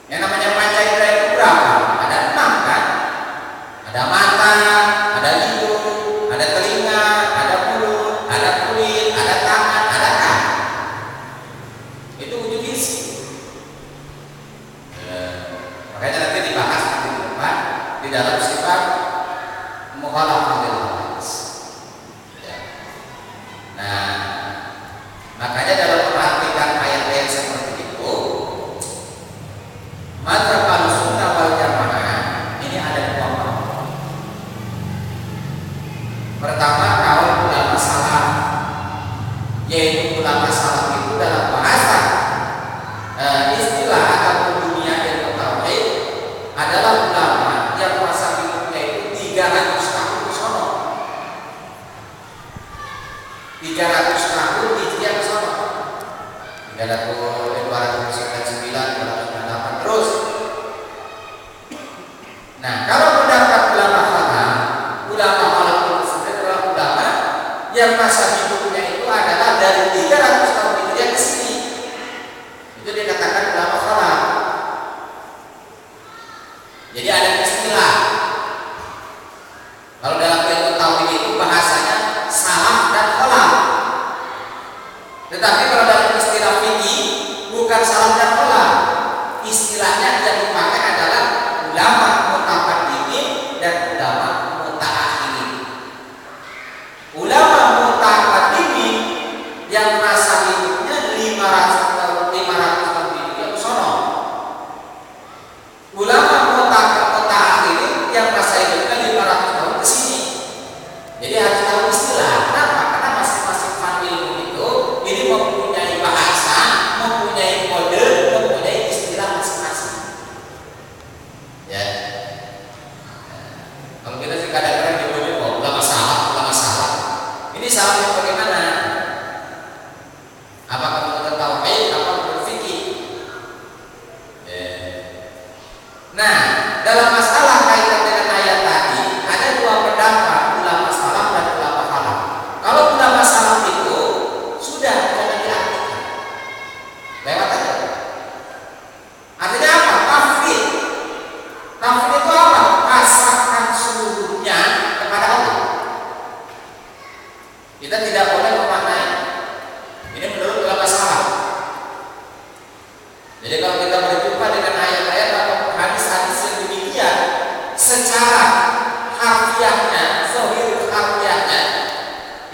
Yang namanya panca indera itu berapa? Ada 6 kan? Ada mata, ada hidung, ada telinga, ada mulut, ada kulit, ada tangan, ada kaki. Itu wujud isi. Makanya nanti dibahas di depan di dalam sifat mukhalafatul hadis. Nah, makanya dalam memperhatikan ayat-ayat seperti itu, mazhab Ahlussunnah wal Jamaah ini ada 2 kelompok. Pertama, kaum ulama salaf, yaitu ulama salaf itu dalam bahasa istilah atau dunia ilmu tauhid adalah ulama yang masa hidupnya itu 300 tahun ke sono. 300 tahun hijriah ke sono. 299, 298 terus. Nah, kalau pendapat ulama khalaf itu sendiri adalah ulama yang masa hidupnya itu adalah dari 300 tahun hijriah ke sini. Itu dikatakan ulama khalaf. Jadi ada istilah. Kalau dalam ilmu tauhid itu bahasanya salaf dan khalaf. Tetapi kalau dalam istilah fikih bukan salaf dan khalaf. Istilahnya yang dipakai adalah ulama mutaqaddimin dan ulama mutaakhirin. Ulama mutaqaddimin yang masa hidupnya 500 tahun hijriah ke sono. Ulama mutaakhirin yang masa hidupnya 500 tahun ke sini. Jadi harus tahu istilah. Kenapa? Karena masing-masing fan ilmu itu ini mempunyai bahasa, mempunyai kode, mempunyai istilah masing-masing. Ya. Kalau kita sih kadang-kadang nyebutnya ulama salah. Ini salahnya bagaimana? Apakah menurut tauhid, apa menurut fikih? Nah, dalam masalah kaitan dengan ayat tadi ada 2 pendapat, ulama salaf dan ulama khalaf. Kalau ulama salaf itu sudah jangan diartikan, lewat aja. Artinya apa? Tafwid. Tafwid itu apa? Pasrahkan seluruhnya kepada Allah. Kita tidak boleh memaknai. Ini menurut ulama salaf. Jadi kalau kita berjumpa dengan ayat-ayat atau hadis-hadis yang demikian, secara harfiahnya, zahir harfiahnya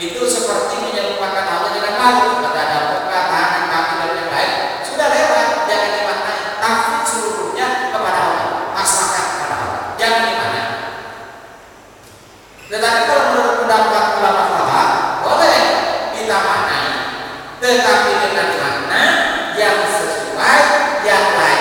itu seperti menyerupakan Allah dengan makhluk. Ada muka, tangan, kaki dan yang lain. Sudah lewat, jangan dimaknai. Tafwid seluruhnya kepada Allah, pasrahkan kepada Allah. Jangan dimaknai. Tetapi kalau menurut pendapat ulama khalaf, boleh kita maknai, tetapi dengan makna yang sesuai, yang lain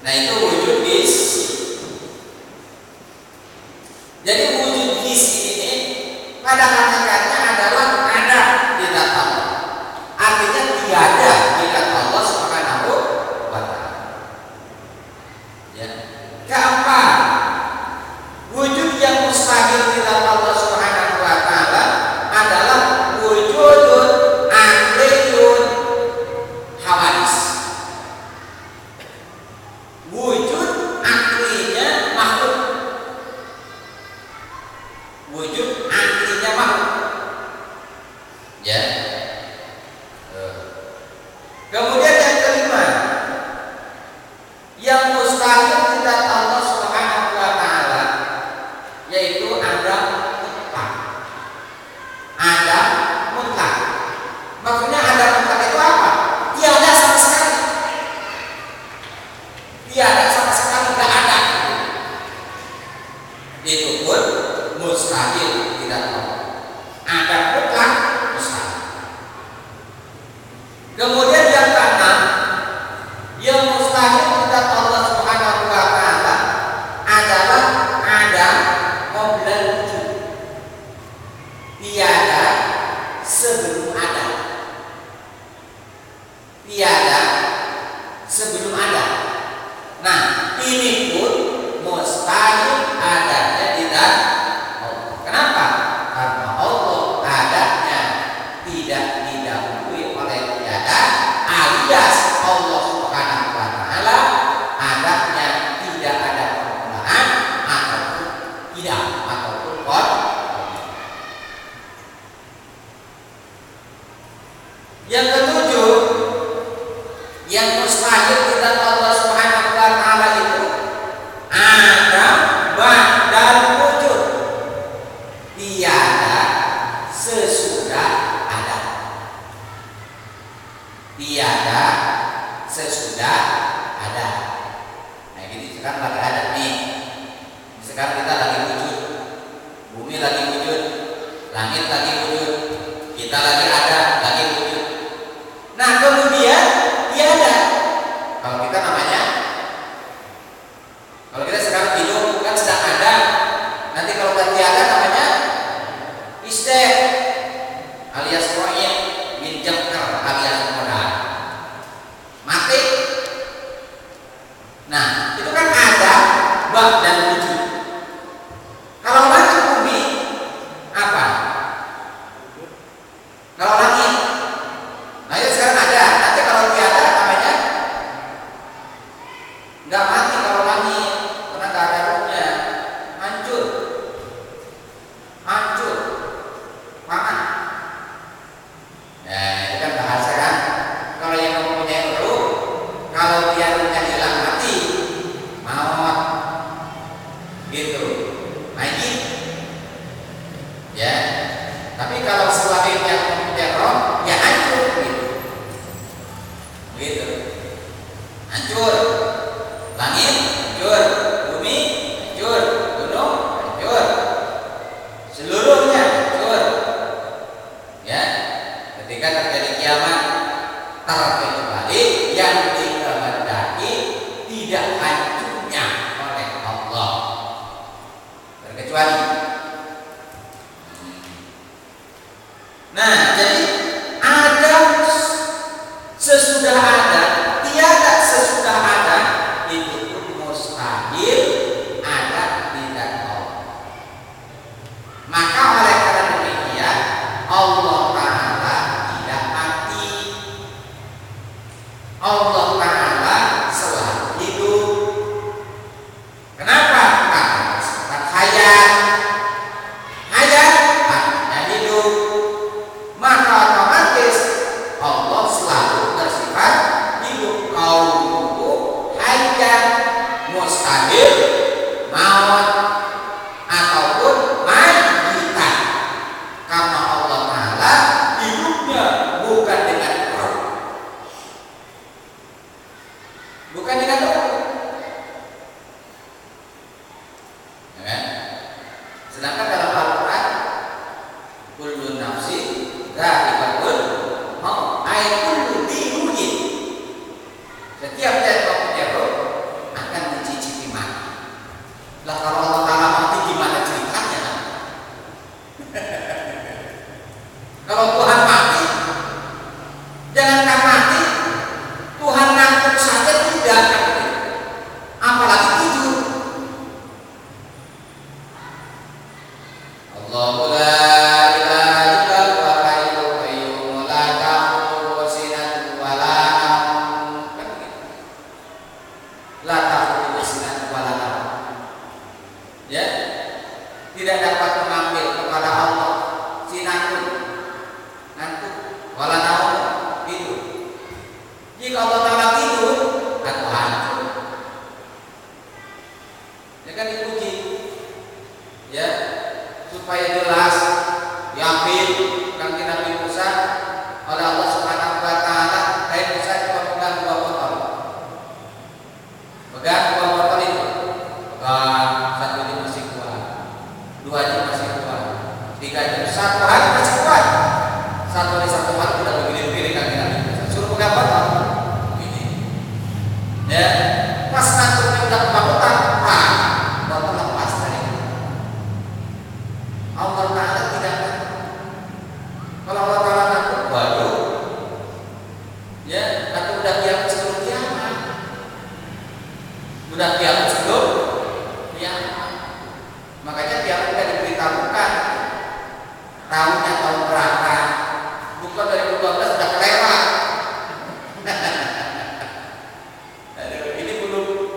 Nah itu wujud hissi. Jadi wujud hissi ini pada hakikatnya adalah ada di zat Allah. Artinya tiada di zat Allah Subhanahu wa ta'ala. Ya. Keempat, wujud yang mustahil di zat Allah Subhanahu wa ta'ala adalah wujudun akliyun hawadis. Wujud aklinya makhluk. Wujud aklinya makhluk. Ya. Kemudian yang kelima, yang mustahil di zat Allah Subhanahu wa ta'ala yaitu ada mutlak. Ada mutlak. Maksudnya ada mutlak itu apa? Tiada sama sekali. Tiada sama sekali, tidak ada. Itu pun mustahil tidak tahu. Ada mutlak mustahil. Kemudian yang keenam, yang mustahil tidak Allah Subhanahu wa ta'ala adalah ada qoblal wujud. Tiada sebelum ada. Tiada sebelum ada. Nah, ini pun mustahil adanya di zat Allah. Kenapa? Karena Allah adanya tidak didahului oleh tiada, alias Allah Subhanahu wa ta'ala adanya tidak ada permulaan ataupun tidak ataupun qad. Yang ketujuh, yang mustahil di zat Allah Subhanahu wa ta'ala itu ada ba'dal wujud. Tiada sesudah ada. Tiada sesudah ada. Nah gini, sekarang lagi ada nih. Sekarang kita lagi wujud. Bumi lagi wujud. Langit lagi wujud. Kita lagi ada, lagi wujud. Nah kemudian tiada. Kalau kita namanya, kalau kita sekarang hidup kan sedang ada. Nanti kalau udah tiada namanya istek alias ro'in bin jangkar alias modal mati. Nah itu kan ada bab dan wujud. Kalau langit bumi apa? Kalau langit, nah itu sekarang ada. Nanti kalau tiada namanya nggak mati. Kalau langit karena nggak ada ruhnya, hancur, hancur, panah. Nah itu kan bahasa kan. Kalau yang mempunyai ruh, kalau dia ruhnya hilang mati, maut, gitu. Lagi, ya. Tapi kalau selain yang mempunyai roh, ya hancur, gitu. Gitu. Hancur. Langit hancur, bumi hancur, gunung hancur, seluruhnya hancur. Ya, ketika terjadi kiamat, terkecuali yang dikehendaki tidak hancurnya oleh Allah. Terkecuali. Nah, jadi ada sesudah ada, tiada sesudah ada, itu pun mustahil ada di zat Allah. Maka oleh karena demikian Allah Ta'ala tidak mati. Allah Ta'ala selalu hidup. la ta'khudhuhu sinatun wa la nawm. Ya, tidak dapat mengambil kepada Allah sinatun, ngantuk, wala naum, tidur. Jika Allah Ta'ala tidur, aku hancur. Ya kan dipuji, ya, supaya jelas, yakin, kaki Nabi Musa oleh Allah Subhanahu Wa Taala. Hai Musa, coba pegang dua botol, pegang dua botol itu, pegang, satu ini masih kuat, dua ini masih kuat, tiga ini satu hari masih kuat, satu hari udah begini kaki Nabi Musa. Suruh pegang botol, ini, ya, pas ngantuknya udah kebangunan, botol lepas dari itu. Allah Ta'ala tidak ngantuk. Kalau Allah Ta'ala ngantuk, waduh, ya, nanti udah kiamat sebelum kiamat, udah kiamat sebelum kiamat. Makanya kiamat tidak diberitahukan tahunnya tahun berapa, bukan 2012 sudah kelewat. Ini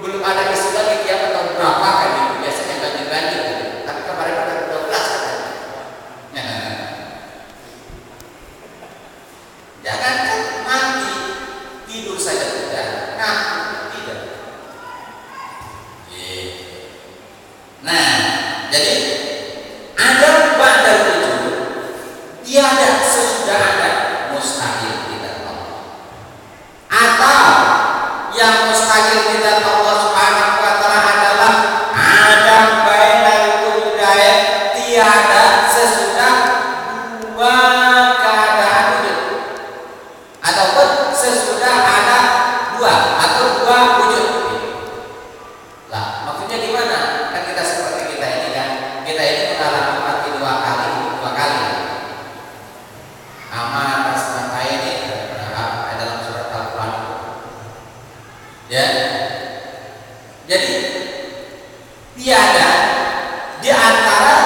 belum ada isu lagi kiamat tahun berapa kan itu, biasanya ganjil-ganjil gitu. Tapi kemarin ada 2012 kan. Jangankan mati, tidur saja tidak, ngantuk tidak. Nah, jadi ada ba'dal wujud, tiada sesudah ada, mustahil tidak Allah. Atau yang mustahil tidak Allah Subhanahu Wa Taala adalah ada bainal wujudain, tiada sesudah dua keadaan wujud, ataupun sesudah ada dua atau dua wujud. Lah, maksudnya gimana? Kan kita seperti kita ini kan, kita ini mengalami mati dua kali. Aman atas mata ini dalam surat Al-Quran. Ya, jadi tiada di antara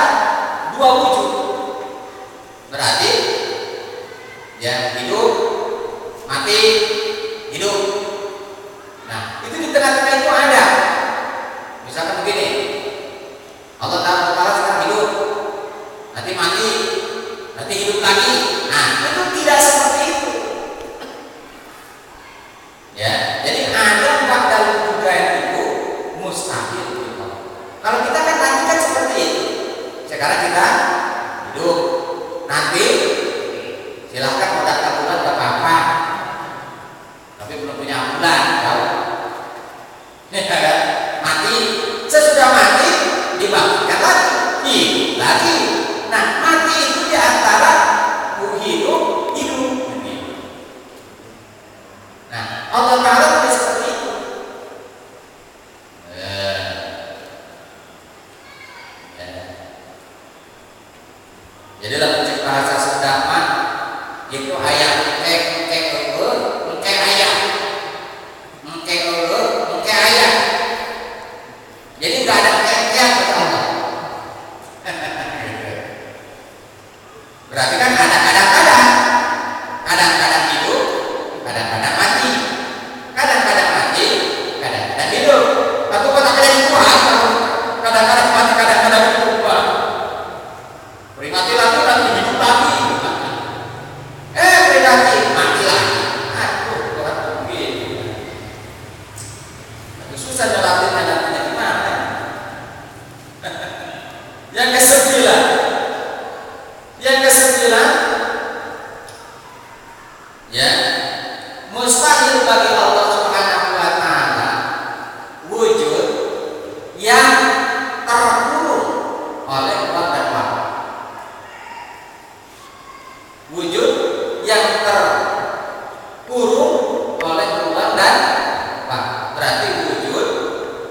dua wujud. Berarti yang hidup, mati, hidup. Nah, itu di tengah-tengah itu ada. Misalkan begini, Allah Ta'ala sekarang hidup, nanti mati, nanti hidup lagi. Nah, itu tidak seperti itu. Ya, jadi ada ba'dal wujudain itu mustahil gitu. Kalau kita kan nanti kan seperti itu. Sekarang kita hidup, nanti silahkan mau daftar bulan gak apa-apa, tapi belum punya bulan, tahu? Ya kan? Mati, sesudah mati dibangkitkan lagi, hidup lagi. Nah, mati itu di antara hidup. Nah, Allah Ta'ala tidak seperti itu. Jadi dalam cek bahasa Sundaman itu ayam engke ayam, engke ayam. Jadi nggak ada engke kata Allah. Berarti kan kadang-kadang hidup, kadang-kadang mati, kadang-kadang hidup. Tapi kadang-kadang Tuhan, kadang-kadang mati, kadang-kadang hidup. Peringati lagi, nanti hidup lagi. Peringati, mati lagi. Aduh, Tuhan begitu. Itu susah jelasinnya gimana? Yang kesembilan, ya, mustahil bagi Allah Subhanahu Wa Taala wujud yang terkurung oleh ruang dan waktu. Wujud yang terkurung oleh ruang dan waktu. Berarti wujud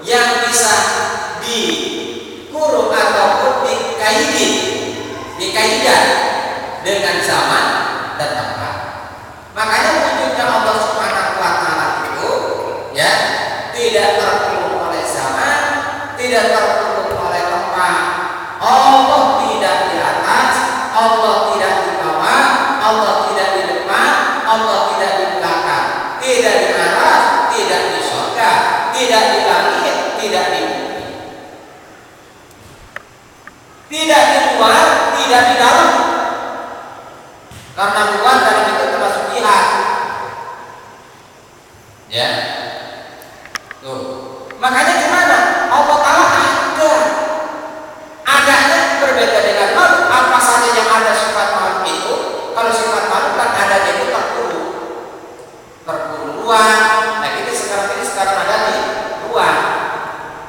yang bisa dikurung ataupun dikaitkan dengan zaman dan tempat. Makanya wujudnya Allah Subhanahu Wa Taala itu, ya, tidak terkurung oleh zaman, tidak terkurung oleh tempat. Allah tidak di atas, Allah tidak di bawah, Allah tidak di depan, Allah tidak di belakang, tidak di atas, tidak di surga, tidak tidak di langit, tidak di bumi, tidak di luar, tidak di dalam. Karena luar dalam itu termasuk jihad. Ya. Tuh. Makanya gimana? Allah Ta'ala ada. Adanya berbeda dengan makhluk. Apa saja yang ada sifat makhluk itu? Kalau sifat makhluk kan adanya itu terkurung. Terkurung ruang. Nah kita sekarang ada di ruang.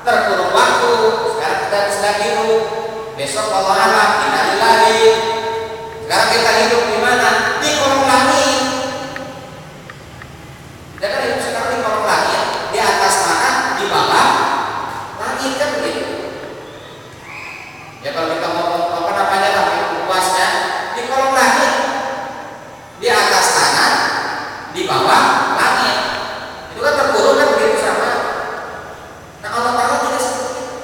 Terkurung waktu. Sekarang kita sedang hidup. Besok Allah alam kita lagi. Sekarang kita hidup di mana? Di kolong langit. Ya kan hidup sekarang di kolong langit. Di atas tanah, di bawah langit kan begitu. Ya kalau kita ngomong apa namanya tapi luasnya di kolong langit, di atas tanah, di bawah langit. Itu kan terkurung kan begitu sama. Nah Allah Ta'ala tidak seperti itu.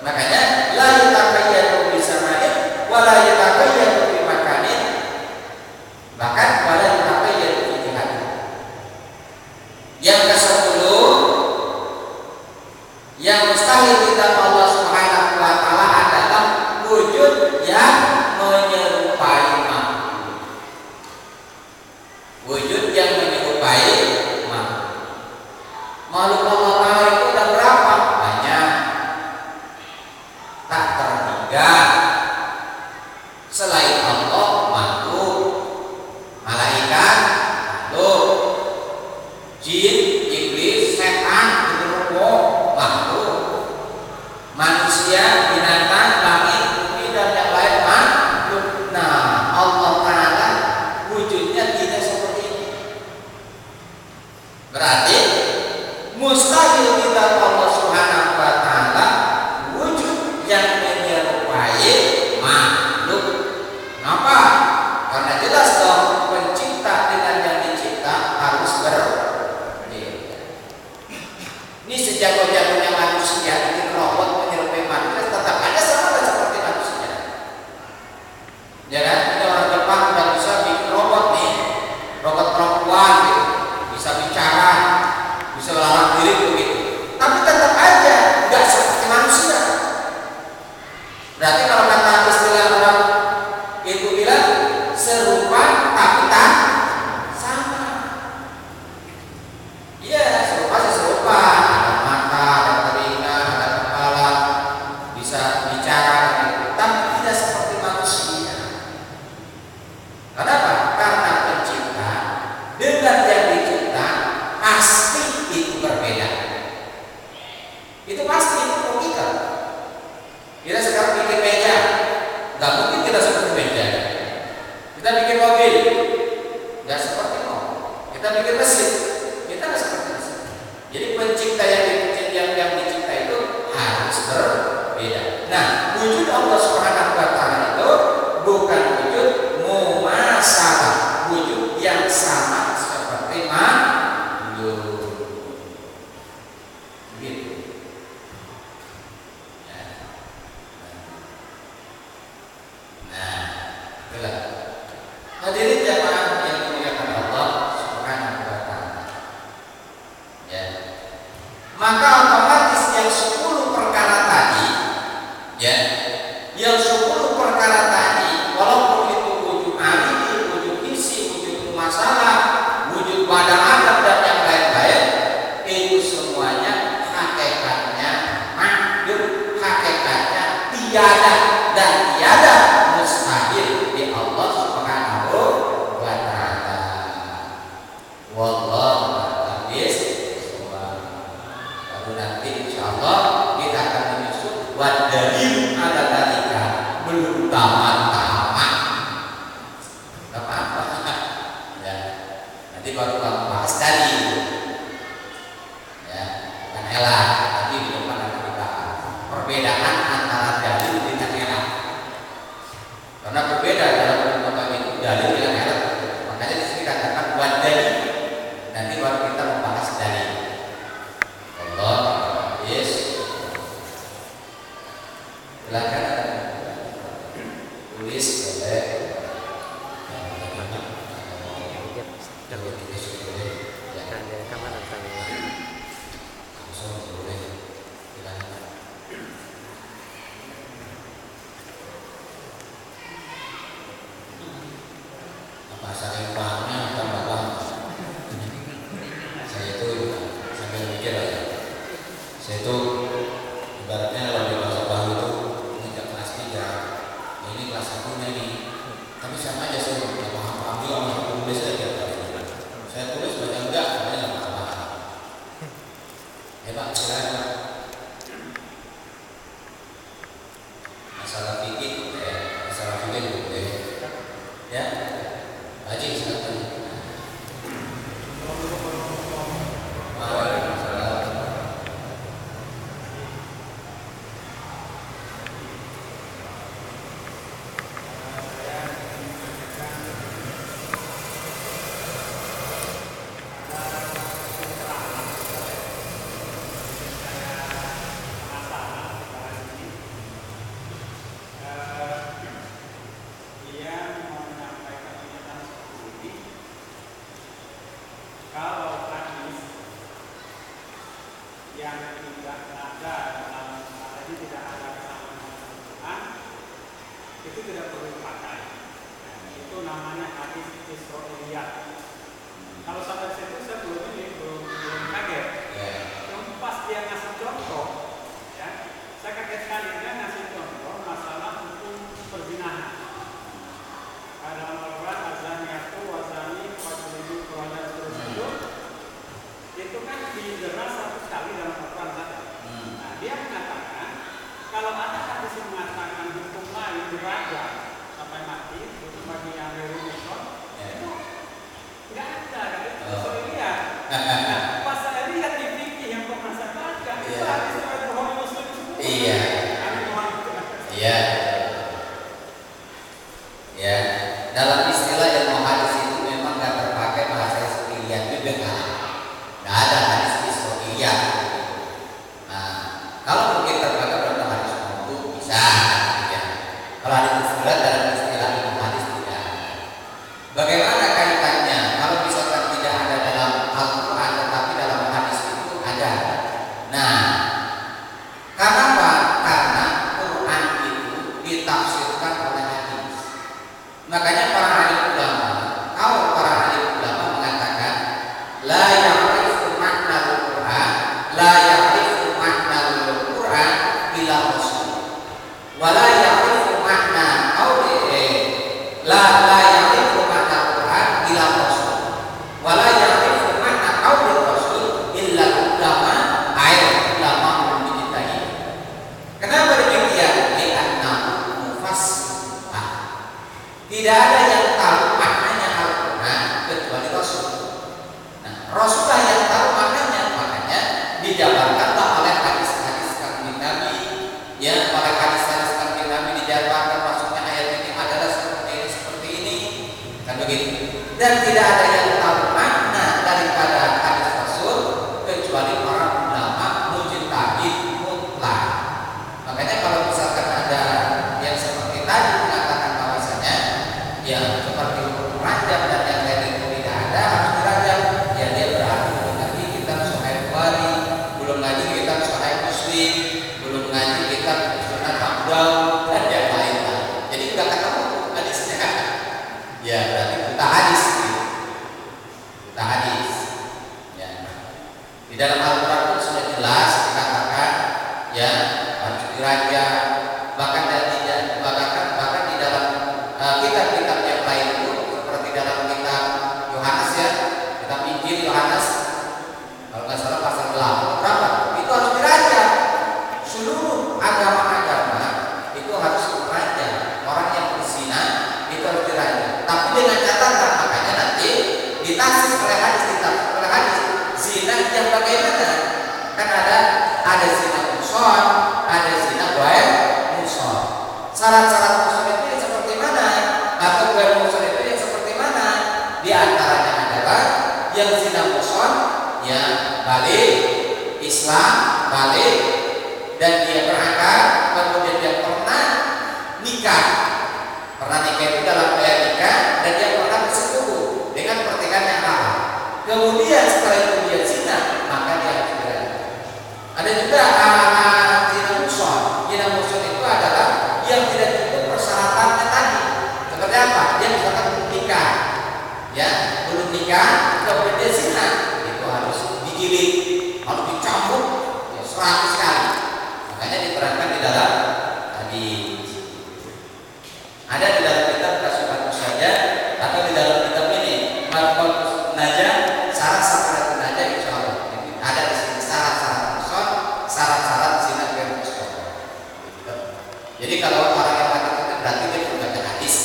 Makanya la yatakayyadu bi sama'in wa la yatakayyadu bi makanin, bahkan wa la yatakayyadu bi jihad. Yang ke-10 yang mustahil kita Allah Subhanahu wa Ta'ala adalah wujud yang menyerupai makhluk. Wujud yang menyerupai makhluk. Makhluk Allah Ta'ala itu ada berapa? Banyak. Tak terhingga. Selain Allah makhluk, malaikat makhluk, jin, iblis, setan, genderuwo makhluk, manusia, binatang, langit, bumi dan yang lain makhluk. Nah Allah Ta'ala wujudnya tidak seperti ini. Berarti mustahil kita Allah Subhanahu wa Ta'ala wujud yang menyerupai makhluk. Kenapa? Karena jelas dong pencipta dengan yang dicipta harus berbeda. Ini sejago-jagonya manusia bikin robot menyerupai manusia tetap aja sama seperti manusia. Ya kan? Ini orang Jepang udah bisa bikin robot nih, robot perempuan gitu, bisa bicara, bisa lawan diri begitu. Tapi tetap aja nggak seperti manusia. Berarti kalau kata istilah orang itu bilang serupa tapi tak sama. Iya, serupa sih serupa. Ada mata, ada telinga, ada kepala, bisa bicara, gitu. Tapi tidak seperti manusia. Kenapa? Karena pencipta dengan yang dicipta pasti itu berbeda. Itu pasti, itu logika. Kita sekarang bikin meja, nggak mungkin kita seperti meja. Kita bikin mobil, nggak seperti mobil. Kita bikin mesin, kita nggak seperti mesin. Jadi pencipta yang dicipta itu harus berbeda. Nah, wujud Allah Subhanahu wa Ta'ala itu bukan wujud mumasalah, wujud yang sama seperti makhluk. Begitu. Nah, itulah. Hadirin jamaah yang dimuliakan Allah Subhanahu wa Ta'ala. Ya. Maka otomatis yang 10 perkara tadi, ya, yang 10 perkara tadi, walaupun itu wujud alimi, wujud isi, wujud masalah, wujud pada Adam dan yang lain-lain, itu semuanya hakikatnya makhluk, hakikatnya tiada dan tiada mustahil di Allah Subhanahu wa Ta'ala. Wallahu a'lam bishawab. mikir aja. Saya itu ibaratnya kalau di masa baru itu ngejak kelas 3, ya ini kelas 1-nya nih, tapi sama aja saya nggak paham juga sama tulis aja. Saya tulis baca enggak, makanya nggak paham. Pak, silakan. Masalah fikih, masalah fikih dulu ya. Haji silakan. Dalam istilah ilmu hadis itu memang nggak terpakai bahasa Israiliyah juga nggak ada hadis Israiliyah. Nah, kalau mungkin terpakai berarti hadis itu bisa. Ya. Kalau hadis Israiliyah dalam istilah ilmu hadis tidak. Bagaimana kaitannya? Kalau misalkan tidak ada dalam Al-Quran tetapi dalam hadis itu ada. Nah, kenapa? Karena Quran itu ditafsirkan oleh hadis. Makanya para alim ulama, kalau para alim ulama mengatakan la ya'rifu makna al-Quran, la ya'rifu makna al-Quran illa rasul. Wa la ya'rifu makna la ya'rifu makna al-Quran illa rasul. Wa la ya'rifu makna rasul illa ulama, ulama mujtahid. Kenapa demikian? Li'annahu mufassir. Tidak ada yang tahu maknanya Al-Quran kecuali Rasul. Nah, Rasulullah yang tahu maknanya dijabarkanlah oleh hadis-hadis kanjeng Nabi. Ya, oleh hadis-hadis kanjeng Nabi dijabarkan maksudnya ayat ini adalah seperti ini, kan begitu. Dan tidak ada yang tahu makna daripada hadis Rasul kecuali para ulama mujtahid mutlak. Makanya kalau misalkan ada yang seperti tadi mengatakan yang seperti hukum rajam dan yang lain itu tidak ada, harus dirajam. Ya dia berarti belum ngaji kitab Sahih Bukhari, belum ngaji kitab Sahih Muslim, belum ngaji kitab Sunan Abu Dawud dan yang lain. Jadi nggak ketemu hadisnya. Ya berarti buta hadis. Buta hadis. Ya. Di dalam Al-Quran itu sudah jelas dikatakan ya harus dirajam. Bahkan di dalam kitab-kitab yang lain itu seperti dalam kitab Yohanes ya, kitab Injil Yohanes kalau nggak salah pasal 8 berapa itu harus dirajam. Seluruh agama-agama itu harus dirajam. Orang yang berzina itu harus dirajam. Tapi dengan catatan makanya nanti ditafsir oleh hadis zina yang bagaimana? Kan ada zina muson, ada zina ghair muson. Syarat-syarat muson itu seperti mana? Atau ghair muson itu yang seperti mana? Di antaranya adalah yang zina muson ya balik, Islam balik, dan dia berakal, kemudian dia pernah nikah. Pernah nikah itu dalam nikah dan dia pernah bersetubuh dengan pernikahan yang halal. Kemudian setelah itu dia zina, maka dia harus dirajam. Ada juga zina muson. Zina muson itu adalah yang tidak cukup persyaratannya tadi. Seperti apa? Dia misalkan belum nikah, ya belum nikah, kemudian dia zina, itu harus digiling, harus 100 kali. Makanya diterangkan di dalam hadis. Ada di dalam kitab Kasifatus Saja atau di dalam kitab ini Marqatus Najah, syarat-syarat najah insyaallah. Jadi ada di sini syarat-syarat mushaf, syarat-syarat zina bermushaf. Jadi kalau orang yang mati itu berarti dia belum baca hadis.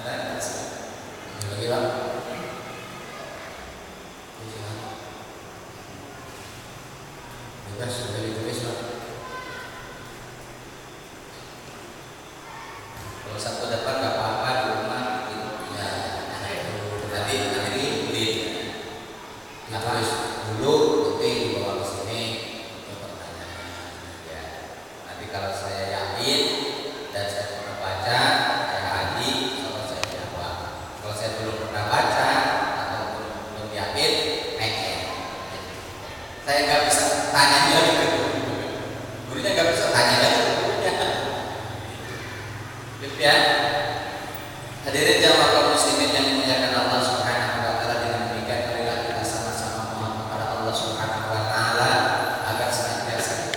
Ada lagi bang? Bebas sudah ditulis bang. Kalau satu depan nggak apa-apa di rumah gitu. Ya, nanti beli. Nah, tulis dulu, nanti dibawa ke sini untuk pertanyaan. Ya, nanti kalau saya yakin dan saya pernah baca, saya haji, kalau saya jawab. Kalau saya belum pernah baca atau belum yakin, saya nggak bisa tanya dia gitu. Gurunya nggak bisa tanya lagi gurunya. Gitu ya. Hadirin jamaah kaum muslimin yang dimuliakan